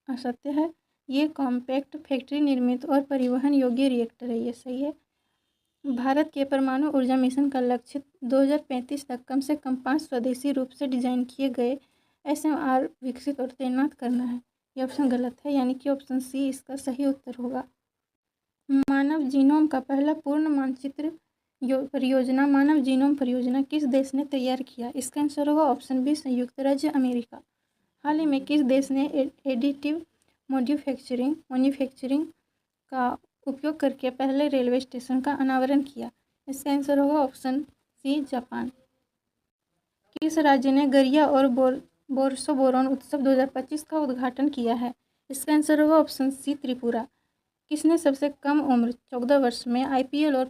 असत्य है। ये कॉम्पैक्ट फैक्ट्री निर्मित और परिवहन योग्य रिएक्टर है। ये सही है। भारत के परमाणु ऊर्जा मिशन का लक्ष्य 2035 तक कम से कम 5 स्वदेशी रूप से डिजाइन किए गए SMR विकसित और तैनात करना है। यह ऑप्शन गलत है, यानी कि ऑप्शन सी इसका सही उत्तर होगा। मानव जीनोम का पहला पूर्ण मानचित्र परियोजना मानव जीनोम परियोजना किस देश ने तैयार किया? इसका आंसर होगा ऑप्शन बी, संयुक्त राज्य अमेरिका। हाल ही में किस देश ने एडिटिव मैन्युफैक्चरिंग का उपयोग करके पहले रेलवे स्टेशन का अनावरण किया? इसका आंसर होगा ऑप्शन सी, जापान। किस राज्य ने गरिया और बोरसो बोरोन उत्सव 2025 का उद्घाटन किया है? इसका आंसर होगा ऑप्शन सी, त्रिपुरा। किसने सबसे कम उम्र 14 वर्ष में IPL और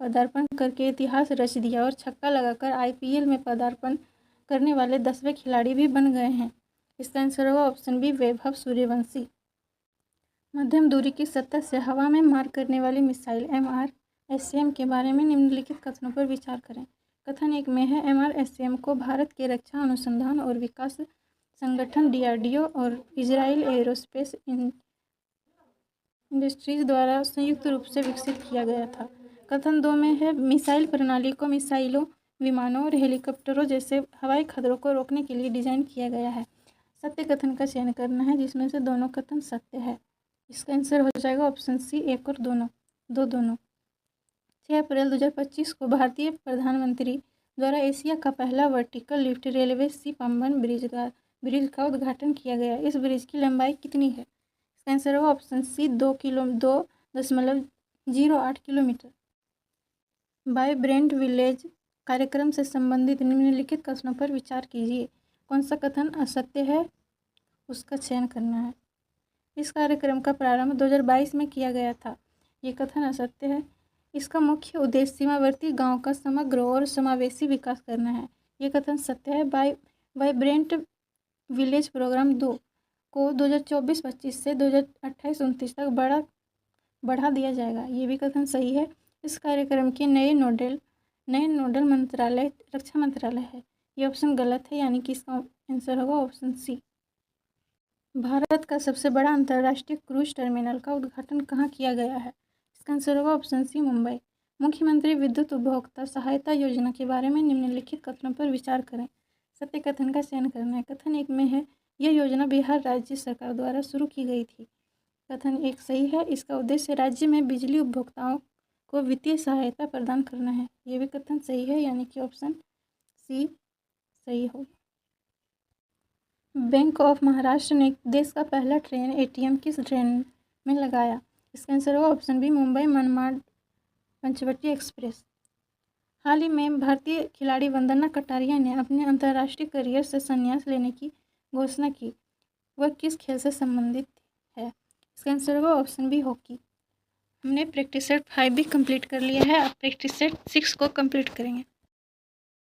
पदार्पण करके इतिहास रच दिया और छक्का लगाकर IPL में पदार्पण करने वाले 10वें खिलाड़ी भी बन गए हैं? इसका आंसर होगा ऑप्शन बी, वैभव सूर्यवंशी। मध्यम दूरी की सतह से हवा में मार करने वाली मिसाइल MRSAM के बारे में निम्नलिखित कथनों पर विचार करें। कथन 1 में है, MRSAM को भारत के रक्षा अनुसंधान और विकास संगठन DRDO और इजराइल एरोस्पेस इंडस्ट्रीज द्वारा संयुक्त रूप से विकसित किया गया था। कथन 2 में है, मिसाइल प्रणाली को मिसाइलों, विमानों और हेलीकॉप्टरों जैसे हवाई खतरों को रोकने के लिए डिजाइन किया गया है। सत्य कथन का चयन करना है, जिसमें से दोनों कथन सत्य है। इसका आंसर हो जाएगा ऑप्शन सी, 1 और दोनों। 6 अप्रैल 2025 को भारतीय प्रधानमंत्री द्वारा एशिया का पहला वर्टिकल लिफ्ट रेलवे सी पंबन ब्रिज का उद्घाटन किया गया। इस ब्रिज की लंबाई कितनी है? इसका आंसर होगा option C, 2.08 kilometre. Vibrant village कार्यक्रम से संबंधित निम्नलिखित कथनों पर विचार कीजिए। कौन सा कथन असत्य है, उसका चयन करना है। इस कार्यक्रम का प्रारंभ 2022 में किया गया था। ये कथन असत्य है। इसका मुख्य उद्देश्य सीमावर्ती गांव का समग्र और समावेशी विकास करना है। ये कथन सत्य है। वाइब्रेंट विलेज प्रोग्राम 2 को 2024-25 से 2028-29 तक बढ़ा दिया जाएगा। ये भी कथन सही है। इस कार्यक्रम के नए नोडल मंत्रालय रक्षा मंत्रालय है। ये ऑप्शन गलत है, यानी कि इसका आंसर होगा ऑप्शन सी। भारत का सबसे बड़ा अंतर्राष्ट्रीय क्रूज टर्मिनल का उद्घाटन कहाँ किया गया है? इसका आंसर होगा ऑप्शन सी, मुंबई। मुख्यमंत्री विद्युत उपभोक्ता सहायता योजना के बारे में निम्नलिखित कथनों पर विचार करें। सत्य कथन का चयन करना है। कथन एक में है, यह योजना बिहार राज्य सरकार द्वारा शुरू की गई थी। कथन एक सही है। इसका उद्देश्य राज्य में बिजली उपभोक्ताओं को वित्तीय सहायता प्रदान करना है। ये भी कथन सही है, यानी कि ऑप्शन सी सही होगा। बैंक ऑफ महाराष्ट्र ने देश का पहला ट्रेन एटीएम किस ट्रेन में लगाया? इसका आंसर होगा option B, Mumbai Manmad Panchvati express. हाल ही में भारतीय खिलाड़ी वंदना कटारिया ने अपने अंतर्राष्ट्रीय करियर से संन्यास लेने की घोषणा की। वह किस खेल से संबंधित है? इसका आंसर होगा ऑप्शन बी, हॉकी। हमने प्रैक्टिस सेट 5 भी कंप्लीट कर लिया है। अब प्रैक्टिस सेट 6 को कंप्लीट करेंगे।